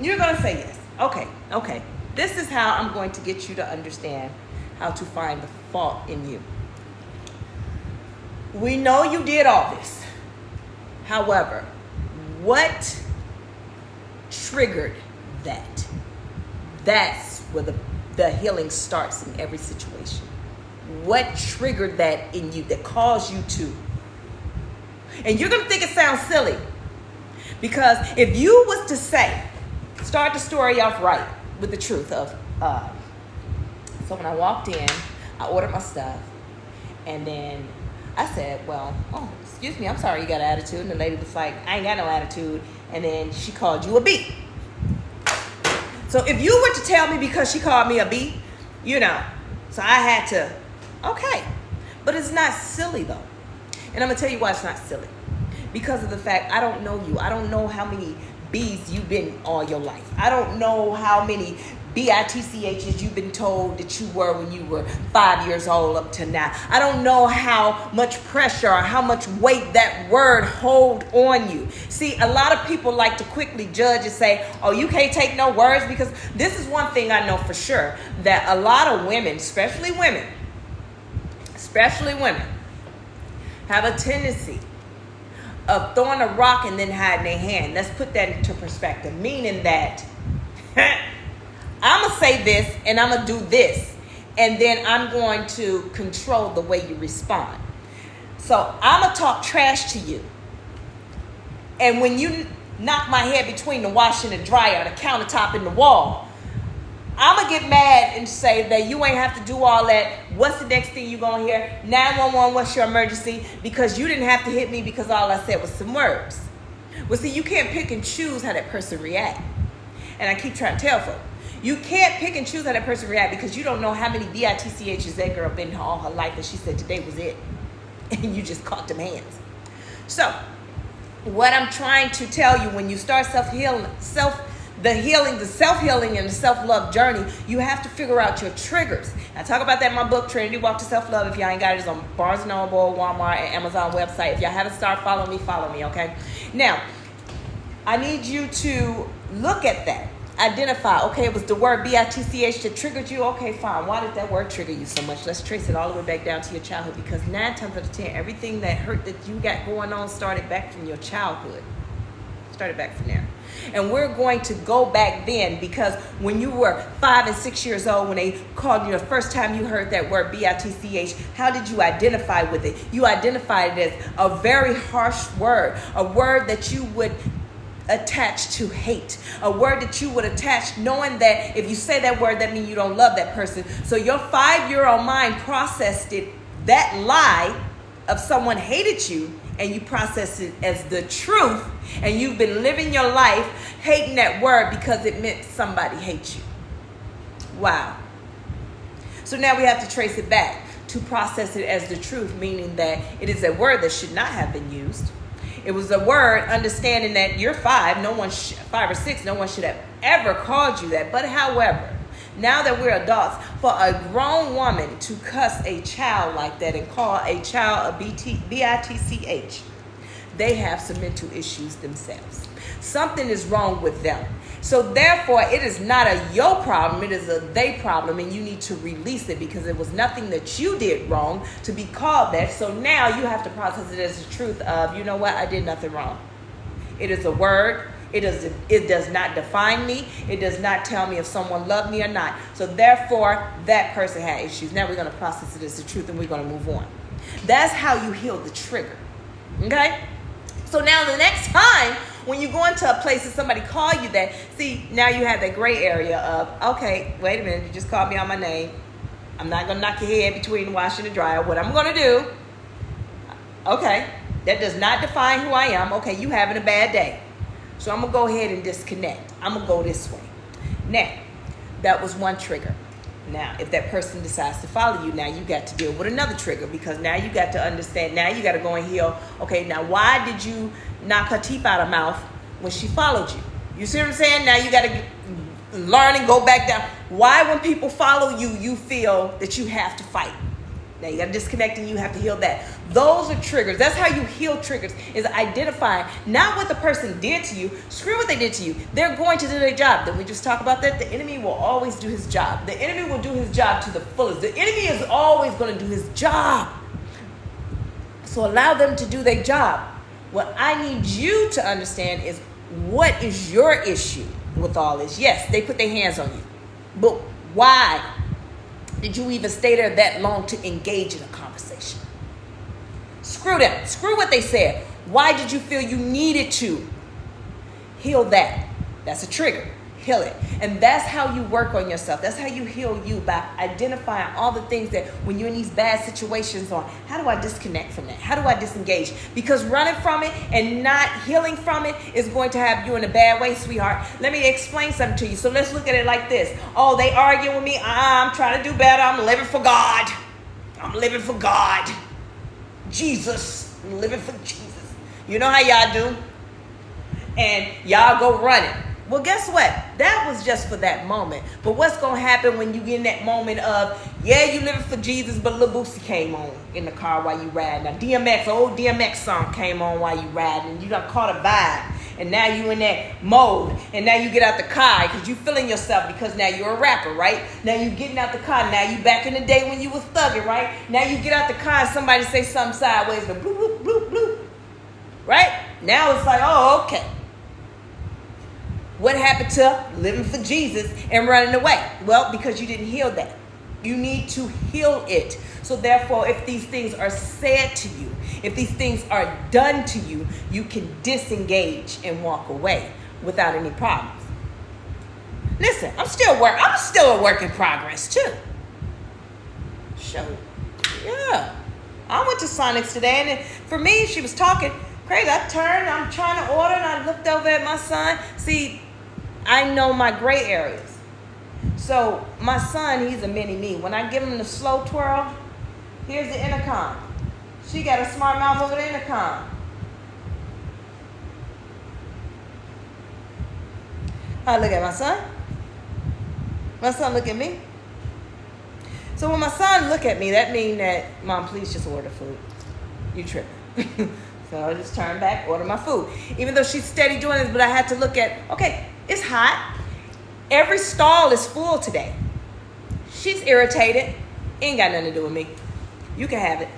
You're going to say yes. Okay. This is how I'm going to get you to understand how to find the fault in you. We know you did all this. However, what triggered that? That's where the healing starts in every situation. What triggered that in you that caused you to? And you're going to think it sounds silly. Because if you was to say, start the story off right with the truth of, so when I walked in, I ordered my stuff, and then I said, well, oh, excuse me, I'm sorry you got an attitude. And the lady was like, I ain't got no attitude. And then she called you a B. So if you were to tell me because she called me a B, so I had to, okay. But it's not silly though. And I'm going to tell you why it's not silly. Because of the fact I don't know you. I don't know how many B's you've been all your life. I don't know how many BITCHs you've been told that you were when you were 5 years old up to now. I don't know how much pressure or how much weight that word hold on you. See, a lot of people like to quickly judge and say, oh, you can't take no words, because this is one thing I know for sure, that a lot of women, especially women, have a tendency of throwing a rock and then hiding their hand. Let's put that into perspective, meaning that I'm going to say this and I'm going to do this, and then I'm going to control the way you respond. So I'm going to talk trash to you. And when you knock my head between the washer and the dryer, the countertop and the wall, I'm going to get mad and say that you ain't have to do all that. What's the next thing you going to hear? 911, what's your emergency? Because you didn't have to hit me because all I said was some words. Well, see, you can't pick and choose how that person react. And I keep trying to tell folks, you can't pick and choose how that person react, because you don't know how many BITCHs that girl been all her life, and she said today was it. And you just caught them hands. So what I'm trying to tell you, when you start the self-healing and the self-love journey, you have to figure out your triggers. I talk about that in my book, Trinity Walk to Self-Love. If y'all ain't got it, it's on Barnes & Noble, Walmart, and Amazon website. If y'all haven't started following me, okay? Now, I need you to look at that. Identify, okay, it was the word BITCH that triggered you. Okay, fine. Why did that word trigger you so much? Let's trace it all the way back down to your childhood, because 9 times out of 10, everything that hurt that you got going on started back from your childhood. Started back from there. And we're going to go back then, because when you were 5 and 6 years old, when they called you the first time you heard that word BITCH, how did you identify with it? You identified it as a very harsh word, a word that you would attach to hate, a word that you would attach knowing that if you say that word, that means you don't love that person. So your 5-year-old mind processed it, that lie of someone hated you, and you processed it as the truth, and you've been living your life hating that word because it meant somebody hates you. Wow. So now we have to trace it back to process it as the truth, meaning that it is a word that should not have been used. It was a word, understanding that you're 5, 5 or 6, no one should have ever called you that. But however, now that we're adults, for a grown woman to cuss a child like that and call a child a BITCH, they have some mental issues themselves. Something is wrong with them. So therefore, it is not a yo problem, it is a they problem, and you need to release it, because it was nothing that you did wrong to be called that. So now you have to process it as the truth of, you know what, I did nothing wrong. It is a word. It does not define me. It does not tell me if someone loved me or not. So therefore, that person had issues. Now we're going to process it as the truth, and we're going to move on. That's how you heal the trigger. Okay? So now the next time when you go into a place and somebody call you that, see, now you have that gray area of, okay, wait a minute, you just called me on my name. I'm not going to knock your head between the washer and the dryer. What I'm going to do, okay, that does not define who I am. Okay, you having a bad day. So I'm going to go ahead and disconnect. I'm going to go this way. Now, that was one trigger. Now, if that person decides to follow you, now you got to deal with another trigger, because now you got to understand, now you got to go and heal. Okay, now why did you knock her teeth out of her mouth when she followed you? You see what I'm saying? Now you got to learn and go back down. Why, when people follow you, you feel that you have to fight? Now you got to disconnect, and you have to heal that. Those are triggers. That's how you heal triggers, is identifying not what the person did to you. Screw what they did to you. They're going to do their job. Did we just talk about that? The enemy will always do his job. The enemy will do his job to the fullest. The enemy is always going to do his job. So allow them to do their job. What I need you to understand is, what is your issue with all this? Yes, they put their hands on you. But why did you even stay there that long to engage in a conversation? Screw them. Screw what they said. Why did you feel you needed to? Heal that. That's a trigger. Heal it. And that's how you work on yourself. That's how you heal you, by identifying all the things that when you're in these bad situations on, how do I disconnect from that? How do I disengage? Because running from it and not healing from it is going to have you in a bad way, sweetheart. Let me explain something to you. So let's look at it like this. Oh, they arguing with me. I'm trying to do better. I'm living for God. I'm living for God. Jesus. I'm living for Jesus. You know how y'all do? And y'all go running. Well, guess what? That was just for that moment. But what's going to happen when you get in that moment of, yeah, you living for Jesus, but Lil Boosie came on in the car while you riding. Now, DMX, an old DMX song came on while you riding, and you done caught a vibe. And now you in that mode. And now you get out the car because you feeling yourself, because now you're a rapper, right? Now you getting out the car. Now you back in the day when you was thugging, right? Now you get out the car and somebody say something sideways, the bloop, bloop, bloop, bloop. Right? Now it's like, oh, okay. What happened to living for Jesus and running away? Well, because you didn't heal that. You need to heal it. So therefore, if these things are said to you, if these things are done to you, you can disengage and walk away without any problems. Listen, I'm still a work in progress too. Sure. Yeah. I went to Sonic's today, and for me, she was talking crazy. I turned, I'm trying to order, and I looked over at my son. See, I know my gray areas. So my son, he's a mini me. When I give him the slow twirl, here's the intercom. She got a smart mouth over the intercom. I look at my son. My son look at me. So when my son look at me, that means that, Mom, please just order food. You tripping. So I just turn back, order my food. Even though she's steady doing this, but I had to look at, okay, it's hot. Every stall is full today. She's irritated. Ain't got nothing to do with me. You can have it.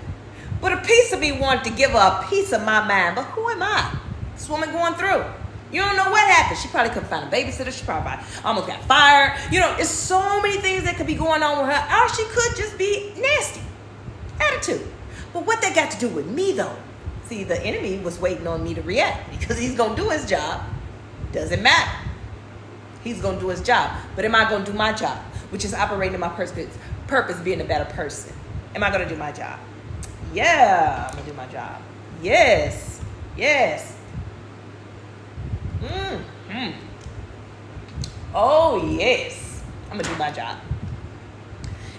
But a piece of me wanted to give her a piece of my mind. But who am I? This woman going through. You don't know what happened. She probably couldn't find a babysitter. She probably almost got fired. You know, it's so many things that could be going on with her. Or she could just be nasty. Attitude. But what that got to do with me, though? See, the enemy was waiting on me to react because he's going to do his job. Doesn't matter. He's going to do his job. But am I going to do my job, which is operating in my purpose, being a better person? Am I going to do my job? Yeah, I'm going to do my job. Yes. Yes. Mm-hmm. Oh, yes. I'm going to do my job.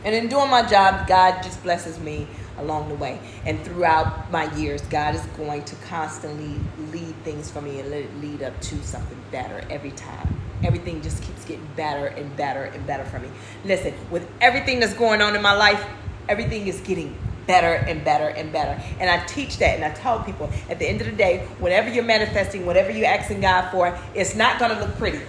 And in doing my job, God just blesses me along the way. And throughout my years, God is going to constantly lead things for me and let it lead up to something better every time. Everything just keeps getting better and better and better for me. Listen, with everything that's going on in my life, everything is getting better and better and better. And I teach that, and I tell people, at the end of the day, whatever you're manifesting, whatever you're asking God for, it's not going to look pretty.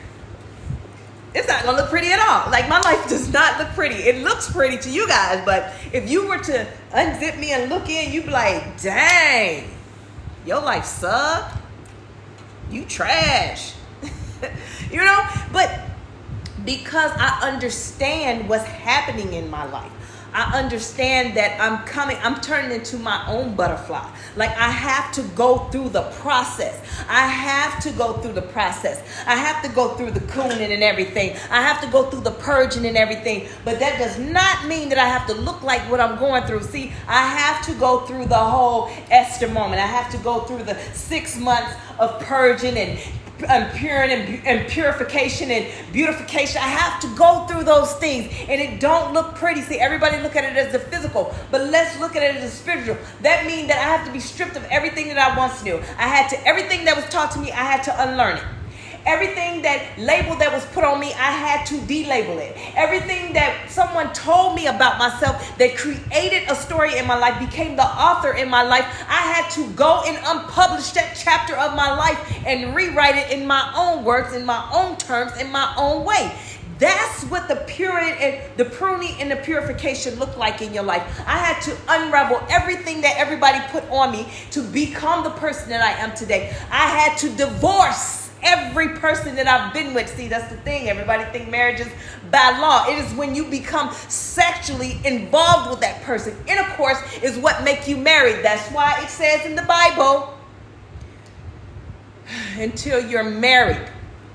It's not going to look pretty at all. Like, my life does not look pretty. It looks pretty to you guys, but if you were to unzip me and look in, you'd be like, dang, your life suck. You trash. You know? But because I understand what's happening in my life, I understand that I'm turning into my own butterfly. Like, I have to go through the process. I have to go through the process. I have to go through the cooning and everything. I have to go through the purging and everything. But that does not mean that I have to look like what I'm going through. See, I have to go through the whole Esther moment. I have to go through the 6 months of purging and purification and beautification. I have to go through those things, and it don't look pretty. See, everybody look at it as the physical, but let's look at it as the spiritual. That means that I have to be stripped of everything that I once knew. Everything that was taught to me, I had to unlearn it. Everything that label that was put on me, I had to delabel it. Everything that someone told me about myself that created a story in my life, became the author in my life, I had to go and unpublish that chapter of my life and rewrite it in my own words, in my own terms, in my own way. That's what the pruning and the purification look like in your life. I had to unravel everything that everybody put on me to become the person that I am today. I had to divorce every person that I've been with. See, that's the thing. Everybody think marriage is by law. It is when you become sexually involved with that person. Intercourse is what makes you married. That's why it says in the Bible, until you're married.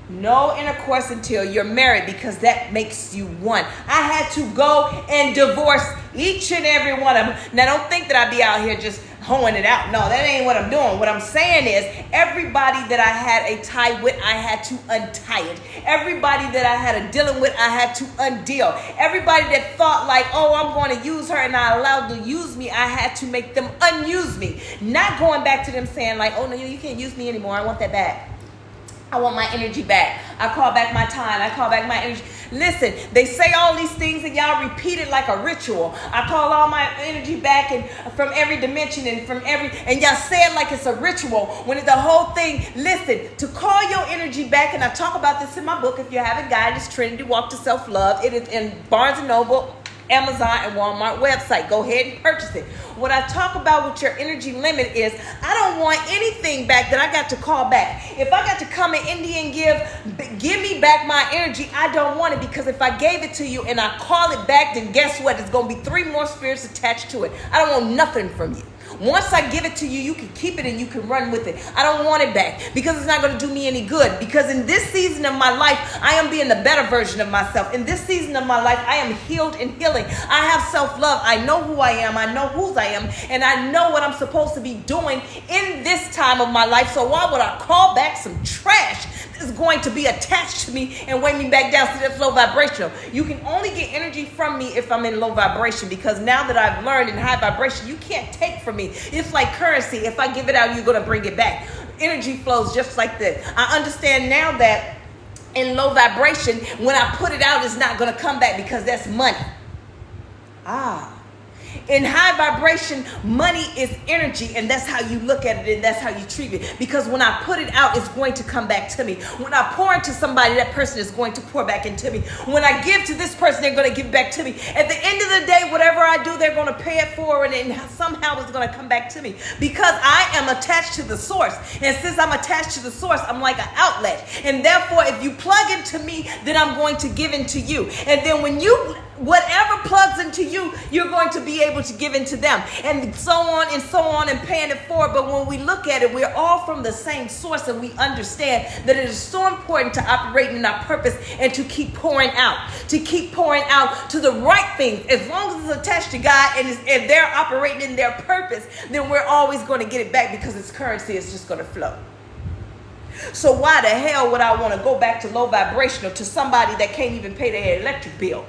No intercourse until you're married, because that makes you one. I had to go and divorce each and every one of them. Now, don't think that I be out here just hoeing it out. No, that ain't what I'm doing. What I'm saying is everybody that I had a tie with, I had to untie it. Everybody that I had a dealing with, I had to undeal. Everybody that thought like, oh, I'm going to use her and I allowed to use me, I had to make them unuse me. Not going back to them saying like, oh, no, you can't use me anymore. I want that back. I want my energy back. I call back my time. I call back my energy. Listen, they say all these things and y'all repeat it like a ritual. I call all my energy back and from every dimension and and y'all say it like it's a ritual. When it's the whole thing, listen, to call your energy back, and I talk about this in my book. If you haven't got it, it's Trinity Walk to Self-Love. It is in Barnes & Noble, Amazon, and Walmart website. Go ahead and purchase it. What I talk about with your energy limit is I don't want anything back that I got to call back. If I got to come in India and give me back my energy, I don't want it, because if I gave it to you and I call it back, then guess what? There's going to be 3 more spirits attached to it. I don't want nothing from you. Once I give it to you, you can keep it and you can run with it. I don't want it back, because it's not going to do me any good. Because in this season of my life, I am being the better version of myself. In this season of my life, I am healed and healing. I have self-love. I know who I am. I know whose I am. And I know what I'm supposed to be doing in this time of my life. So why would I call back some trash that's going to be attached to me and weigh me back down to that low vibrational? You can only get energy from me if I'm in low vibration, because now that I've learned in high vibration, you can't take from me. It's like currency. If I give it out, you're going to bring it back. Energy flows just like this. I understand now that in low vibration, when I put it out, it's not going to come back, because that's money. In high vibration, money is energy, and that's how you look at it, and that's how you treat it. Because when I put it out, it's going to come back to me. When I pour into somebody, that person is going to pour back into me. When I give to this person, they're going to give back to me. At the end of the day, whatever I do, they're going to pay it forward, and somehow it's going to come back to me, because I am attached to the source. And since I'm attached to the source, I'm like an outlet. And therefore, if you plug into me, then I'm going to give into you. And then when whatever plugs into you, you're going to be able to give into them, and so on and paying it forward. But when we look at it, we're all from the same source, and we understand that it is so important to operate in our purpose and to keep pouring out to the right things. As long as it's attached to God and if they're operating in their purpose, then we're always going to get it back, because its currency is just going to flow. So why the hell would I want to go back to low vibrational to somebody that can't even pay their electric bill?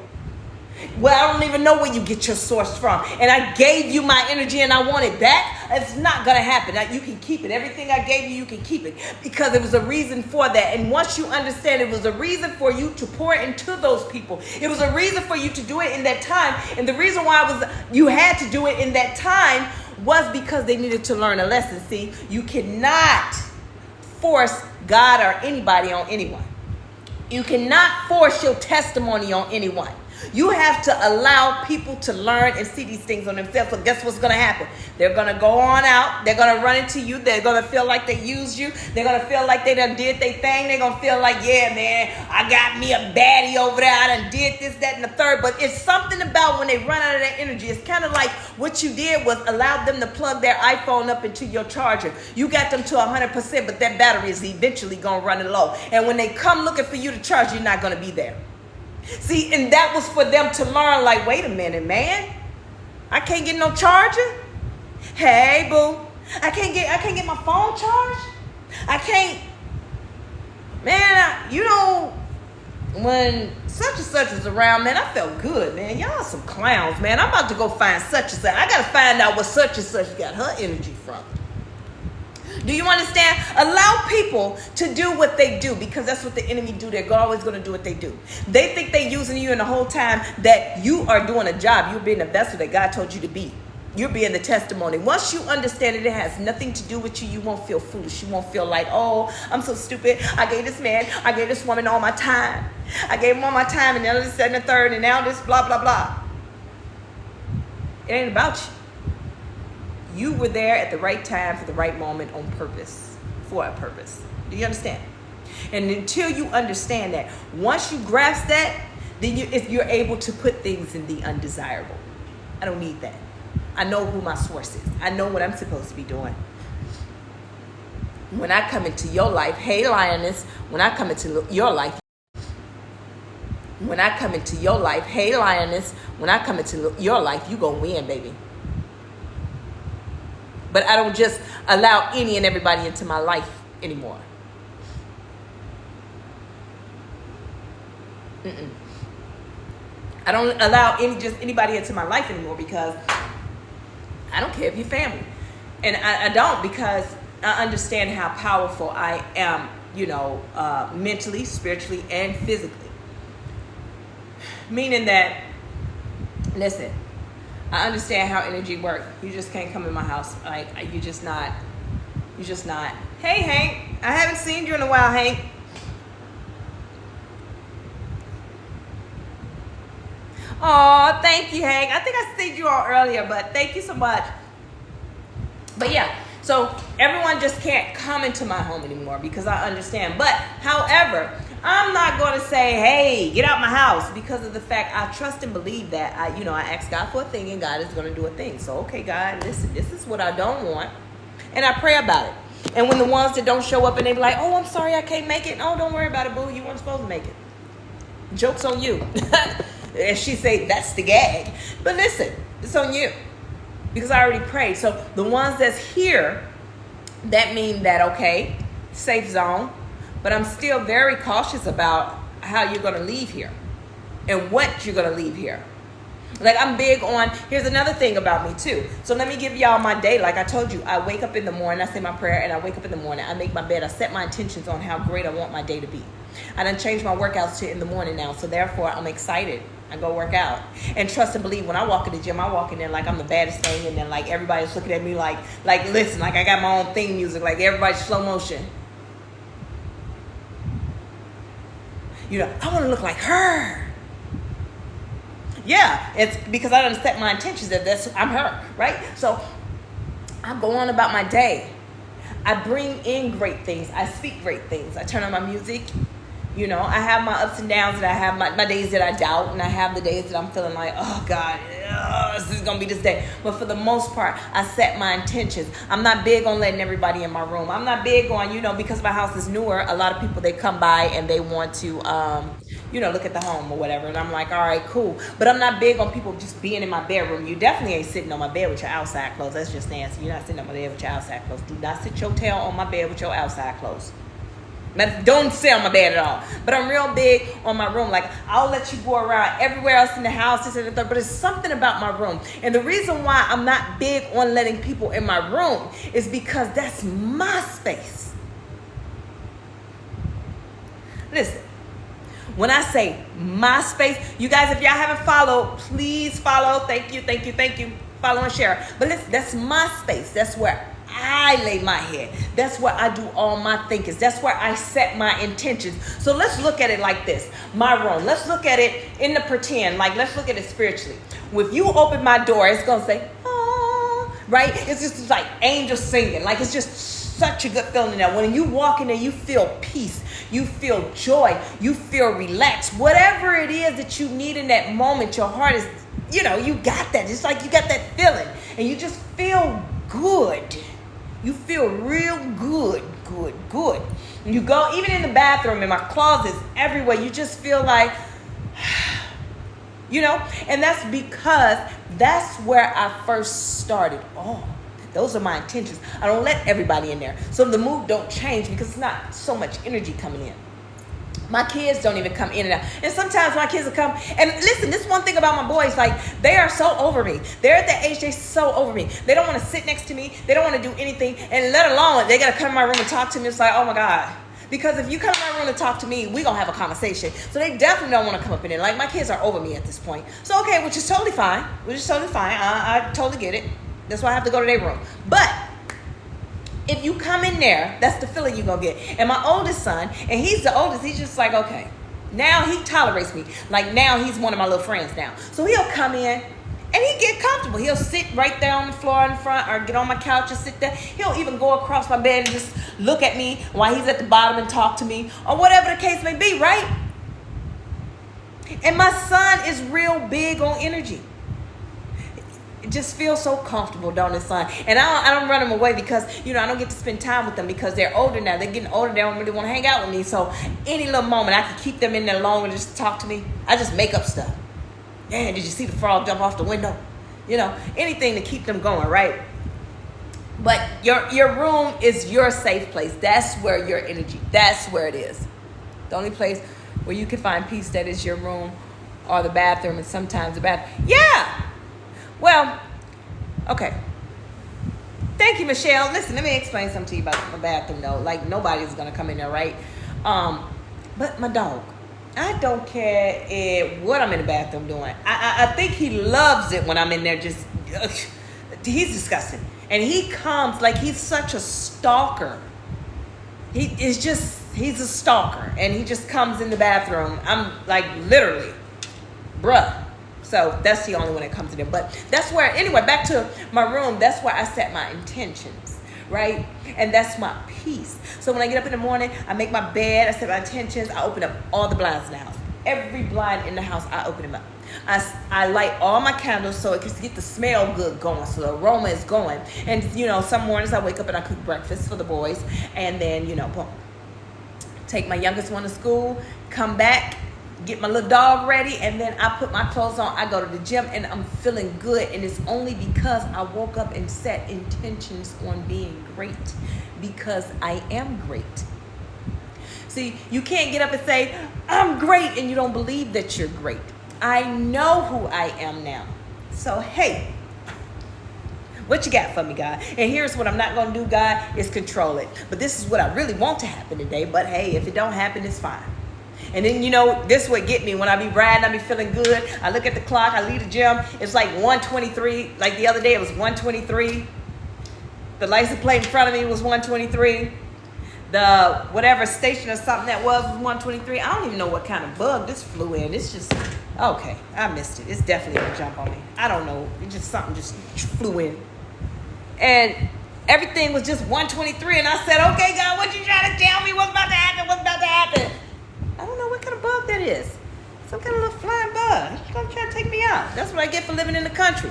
Well, I don't even know where you get your source from. And I gave you my energy and I want it back. It's not going to happen. Now, you can keep it. Everything I gave you, you can keep it, because it was a reason for that. And once you understand it was a reason for you to pour into those people, it was a reason for you to do it in that time. And the reason why you had to do it in that time was because they needed to learn a lesson. See, you cannot force God or anybody on anyone. You cannot force your testimony on anyone. You have to allow people to learn and see these things on themselves. So guess what's going to happen? They're going to go on out. They're going to run into you. They're going to feel like they used you. They're going to feel like they done did their thing. They're going to feel like, yeah, man, I got me a baddie over there. I done did this, that, and the third. But it's something about when they run out of that energy. It's kind of like what you did was allow them to plug their iPhone up into your charger. You got them to 100%, but that battery is eventually going to run low. And when they come looking for you to charge, you're not going to be there. See, and that was for them to learn, like, wait a minute, man. I can't get no charger. Hey, boo. I can't get my phone charged. I can't. Man, when such and such was around, man, I felt good, man. Y'all some clowns, man. I'm about to go find such and such. I got to find out what such and such got her energy from. Do you understand? Allow people to do what they do, because that's what the enemy do. They're always going to do what they do. They think they're using you, and the whole time that you are doing a job, you're being a vessel that God told you to be. You're being the testimony. Once you understand that it has nothing to do with you, you won't feel foolish. You won't feel like, oh, I'm so stupid. I gave this man, I gave this woman all my time. I gave him all my time, and now this, that, and the third, and now this, blah, blah, blah. It ain't about you. You were there at the right time for the right moment on purpose, for a purpose. Do you understand? And until you understand that, once you grasp that, then you're able to put things in the undesirable. I don't need that. I know who my source is. I know what I'm supposed to be doing. When I come into your life, hey lioness, when I come into your life, hey lioness, when I come into your life, you gonna win, baby. But I don't just allow any and everybody into my life anymore. I don't allow anybody into my life anymore, because I don't care if you're family. And I don't, because I understand how powerful I am, mentally, spiritually, and physically. Meaning that, listen, I understand how energy works. You just can't come in my house. You're just not. Hey, Hank, I haven't seen you in a while, Hank. Oh, thank you, Hank. I think I seen you all earlier, but thank you so much. But yeah, so everyone just can't come into my home anymore, because I understand. But however, I'm not going to say, hey, get out my house, because of the fact I trust and believe that I ask God for a thing, and God is going to do a thing. So, okay, God, listen, this is what I don't want. And I pray about it. And when the ones that don't show up and they be like, oh, I'm sorry, I can't make it. Oh, don't worry about it, boo. You weren't supposed to make it. Joke's on you. And she say, that's the gag. But listen, it's on you, because I already prayed. So the ones that's here, that mean that, okay, safe zone. But I'm still very cautious about how you're going to leave here and what you're going to leave here. Like, I'm big on, here's another thing about me too. So let me give y'all my day. Like I told you, I wake up in the morning, I say my prayer, and I wake up in the morning, I make my bed, I set my intentions on how great I want my day to be. I done changed my workouts to in the morning now, so therefore I'm excited. I go work out. And trust and believe, when I walk in the gym, I walk in there like I'm the baddest thing, and then like everybody's looking at me like listen, like I got my own theme music, like everybody's slow motion. I want to look like her. Yeah, it's because I done set my intentions that I'm her, right? So I go on about my day. I bring in great things. I speak great things. I turn on my music. I have my ups and downs, and I have my days that I doubt, and I have the days that I'm feeling like, oh God, this is going to be this day. But for the most part, I set my intentions. I'm not big on letting everybody in my room. I'm not big on, because my house is newer, a lot of people, they come by and they want to, look at the home or whatever. And I'm like, all right, cool. But I'm not big on people just being in my bedroom. You definitely ain't sitting on my bed with your outside clothes. That's just nasty. You're not sitting on my bed with your outside clothes. Do not sit your tail on my bed with your outside clothes. Don't sit on my bed at all. But I'm real big on my room. Like, I'll let you go around everywhere else in the house, this and the third, but it's something about my room. And the reason why I'm not big on letting people in my room is because that's my space. Listen, when I say my space, you guys, if y'all haven't followed, please follow. Thank you. Follow and share. But listen, that's my space. That's where I lay my head. That's where I do all my thinkings. That's where I set my intentions. So let's look at it like this. My room. Let's look at it in the pretend. Like, let's look at it spiritually. If you open my door, it's going to say, oh, right? It's just like angels singing. Like, it's just such a good feeling there. When you walk in there, you feel peace. You feel joy. You feel relaxed. Whatever it is that you need in that moment, your heart is, you got that. It's like you got that feeling. And you just feel good. You feel real good. And you go, even in the bathroom, in my closets, everywhere, you just feel like, and that's because that's where I first started. Oh, those are my intentions. I don't let everybody in there. So the mood don't change because it's not so much energy coming in. My kids don't even come in and out. And sometimes my kids will come. And listen, this one thing about my boys, like, they are so over me. They're at that age, they're so over me. They don't want to sit next to me. They don't want to do anything. And let alone, they got to come in my room and talk to me. It's like, oh my God. Because if you come in my room to talk to me, we're going to have a conversation. So they definitely don't want to come up in there. Like, my kids are over me at this point. So, okay, which is totally fine. I totally get it. That's why I have to go to their room. But if you come in there, that's the feeling you're going to get. And my oldest son, and he's the oldest, he's just like, okay. Now he tolerates me. Like, now he's one of my little friends now. So he'll come in and he get comfortable. He'll sit right there on the floor in front or get on my couch and sit there. He'll even go across my bed and just look at me while he's at the bottom and talk to me or whatever the case may be, right? And my son is real big on energy. It just feels so comfortable, don't it, son? And I don't run them away because, I don't get to spend time with them because they're older now. They're getting older. They don't really want to hang out with me. So any little moment I can keep them in there longer just to talk to me, I just make up stuff. Man, did you see the frog jump off the window? Anything to keep them going, right? But your room is your safe place. That's where your energy, that's where it is. The only place where you can find peace, that is your room or the bathroom, and sometimes the bathroom. Yeah. Well, okay. Thank you, Michelle. Listen, let me explain something to you about my bathroom, though. Like, nobody's going to come in there, right? But my dog, I don't care what I'm in the bathroom doing. I think he loves it when I'm in there just... he's disgusting. And he comes like he's such a stalker. He's a stalker. And he just comes in the bathroom. I'm like, literally, bruh. So that's the only one that comes in there. But that's where, anyway, back to my room, that's where I set my intentions, right? And that's my peace. So when I get up in the morning, I make my bed, I set my intentions, I open up all the blinds in the house. Every blind in the house, I open them up. I light all my candles so it can get the smell good going, so the aroma is going. And, some mornings I wake up and I cook breakfast for the boys. And then, boom. Take my youngest one to school, come back, get my little dog ready, and then I put my clothes on. I go to the gym and I'm feeling good, and it's only because I woke up and set intentions on being great, because I am great. See, you can't get up and say, I'm great, and you don't believe that you're great. I know who I am now. So, hey, what you got for me, God? And here's what I'm not going to do, God, is control it. But this is what I really want to happen today. But, hey, if it don't happen, it's fine. And then, this would get me when I be riding, I be feeling good. I look at the clock, I leave the gym. It's like 1:23. Like the other day, it was 1:23. The license plate in front of me was 1:23. The whatever station or something that was 1:23. I don't even know what kind of bug this flew in. It's just, okay, I missed it. It's definitely going to jump on me. I don't know. It just, something just flew in. And everything was just 1:23. And I said, okay, God, what you trying to tell me? What's about to happen? What's about to happen? I don't know what kind of bug that is. Some kind of little flying bug. It's going to try to take me out. That's what I get for living in the country.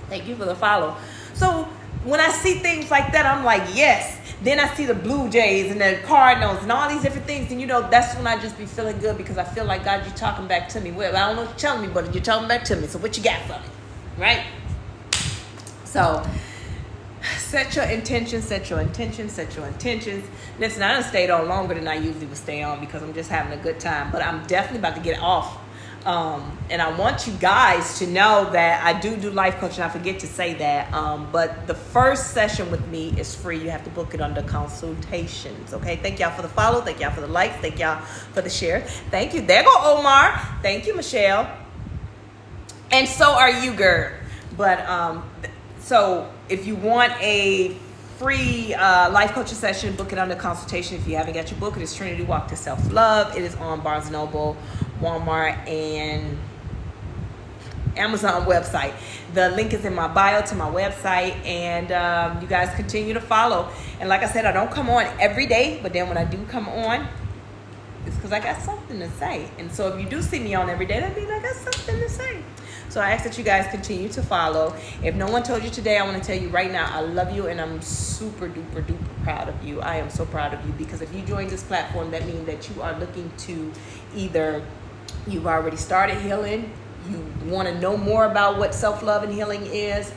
Thank you for the follow. So when I see things like that, I'm like, yes. Then I see the Blue Jays and the Cardinals and all these different things. And, that's when I just be feeling good, because I feel like, God, you're talking back to me. Well, I don't know what you're telling me, but you're talking back to me. So what you got for me? Right? So set your intentions, set your intentions, set your intentions. Listen, I done stayed on longer than I usually would stay on because I'm just having a good time. But I'm definitely about to get off. And I want you guys to know that I do life coaching. I forget to say that. But the first session with me is free. You have to book it under consultations. Okay. Thank y'all for the follow. Thank y'all for the likes. Thank y'all for the share. Thank you. There go Omar. Thank you, Michelle. And so are you, girl. But so if you want a free life coaching session, book it under consultation. If you haven't got your book, it is Trinity Walk to Self-Love. It is on Barnes & Noble, Walmart, and Amazon website. The link is in my bio to my website, and you guys continue to follow. And like I said, I don't come on every day, but then when I do come on, it's because I got something to say. And so if you do see me on every day, that means I got something to say. So I ask that you guys continue to follow. If no one told you today, I want to tell you right now, I love you, and I'm super duper duper proud of you. I am so proud of you, because if you join this platform, that means that you are looking to either you've already started healing, you want to know more about what self-love and healing is,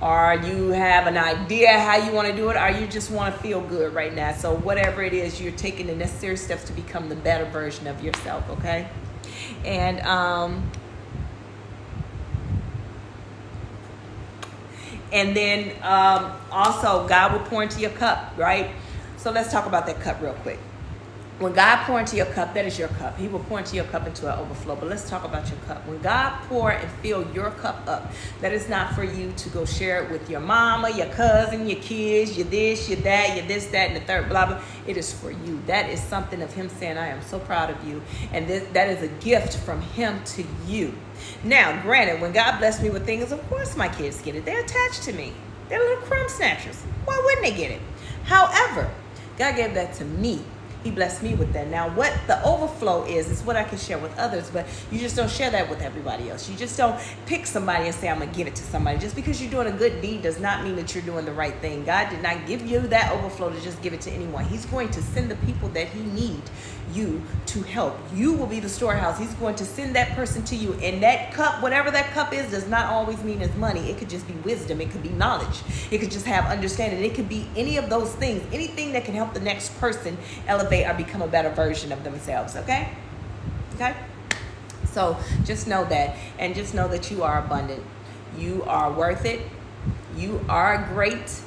or you have an idea how you want to do it, or you just want to feel good right now. So whatever it is, you're taking the necessary steps to become the better version of yourself, okay? And then also, God will pour into your cup, right? So let's talk about that cup real quick. When God pour into your cup, that is your cup. He will pour into your cup into an overflow. But let's talk about your cup. When God pour and fill your cup up, that is not for you to go share it with your mama, your cousin, your kids, your this, your that, your this, that, and the third, blah, blah. It is for you. That is something of him saying, I am so proud of you. And that is a gift from him to you. Now, granted, when God blessed me with things, of course my kids get it. They're attached to me. They're little crumb snatchers. Why wouldn't they get it? However, God gave that to me. He blessed me with that. Now, what the overflow is what I can share with others, but you just don't share that with everybody else. You just don't pick somebody and say, I'm going to give it to somebody. Just because you're doing a good deed does not mean that you're doing the right thing. God did not give you that overflow to just give it to anyone. He's going to send the people that he needs you to help. You will be the storehouse. He's going to send that person to you. And that cup, whatever that cup is, does not always mean it's money. It could just be wisdom. It could be knowledge. It could just have understanding. It could be any of those things. Anything that can help the next person elevate or become a better version of themselves. Okay? Okay? So just know that. And just know that you are abundant. You are worth it. You are great.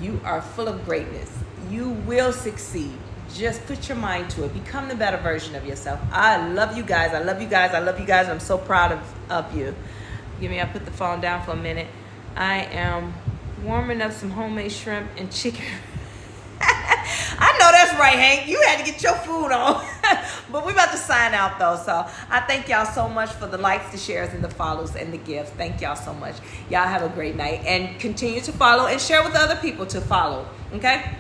You are full of greatness. You will succeed. Just put your mind to it. Become the better version of yourself. I love you guys. I love you guys. I love you guys. I'm so proud of you. I'll put the phone down for a minute. I am warming up some homemade shrimp and chicken. I know that's right, Hank. You had to get your food on. But we're about to sign out, though. So I thank y'all so much for the likes, the shares, and the follows, and the gifts. Thank y'all so much. Y'all have a great night. And continue to follow and share with other people to follow. Okay?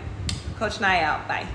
Coach Nye out. Bye.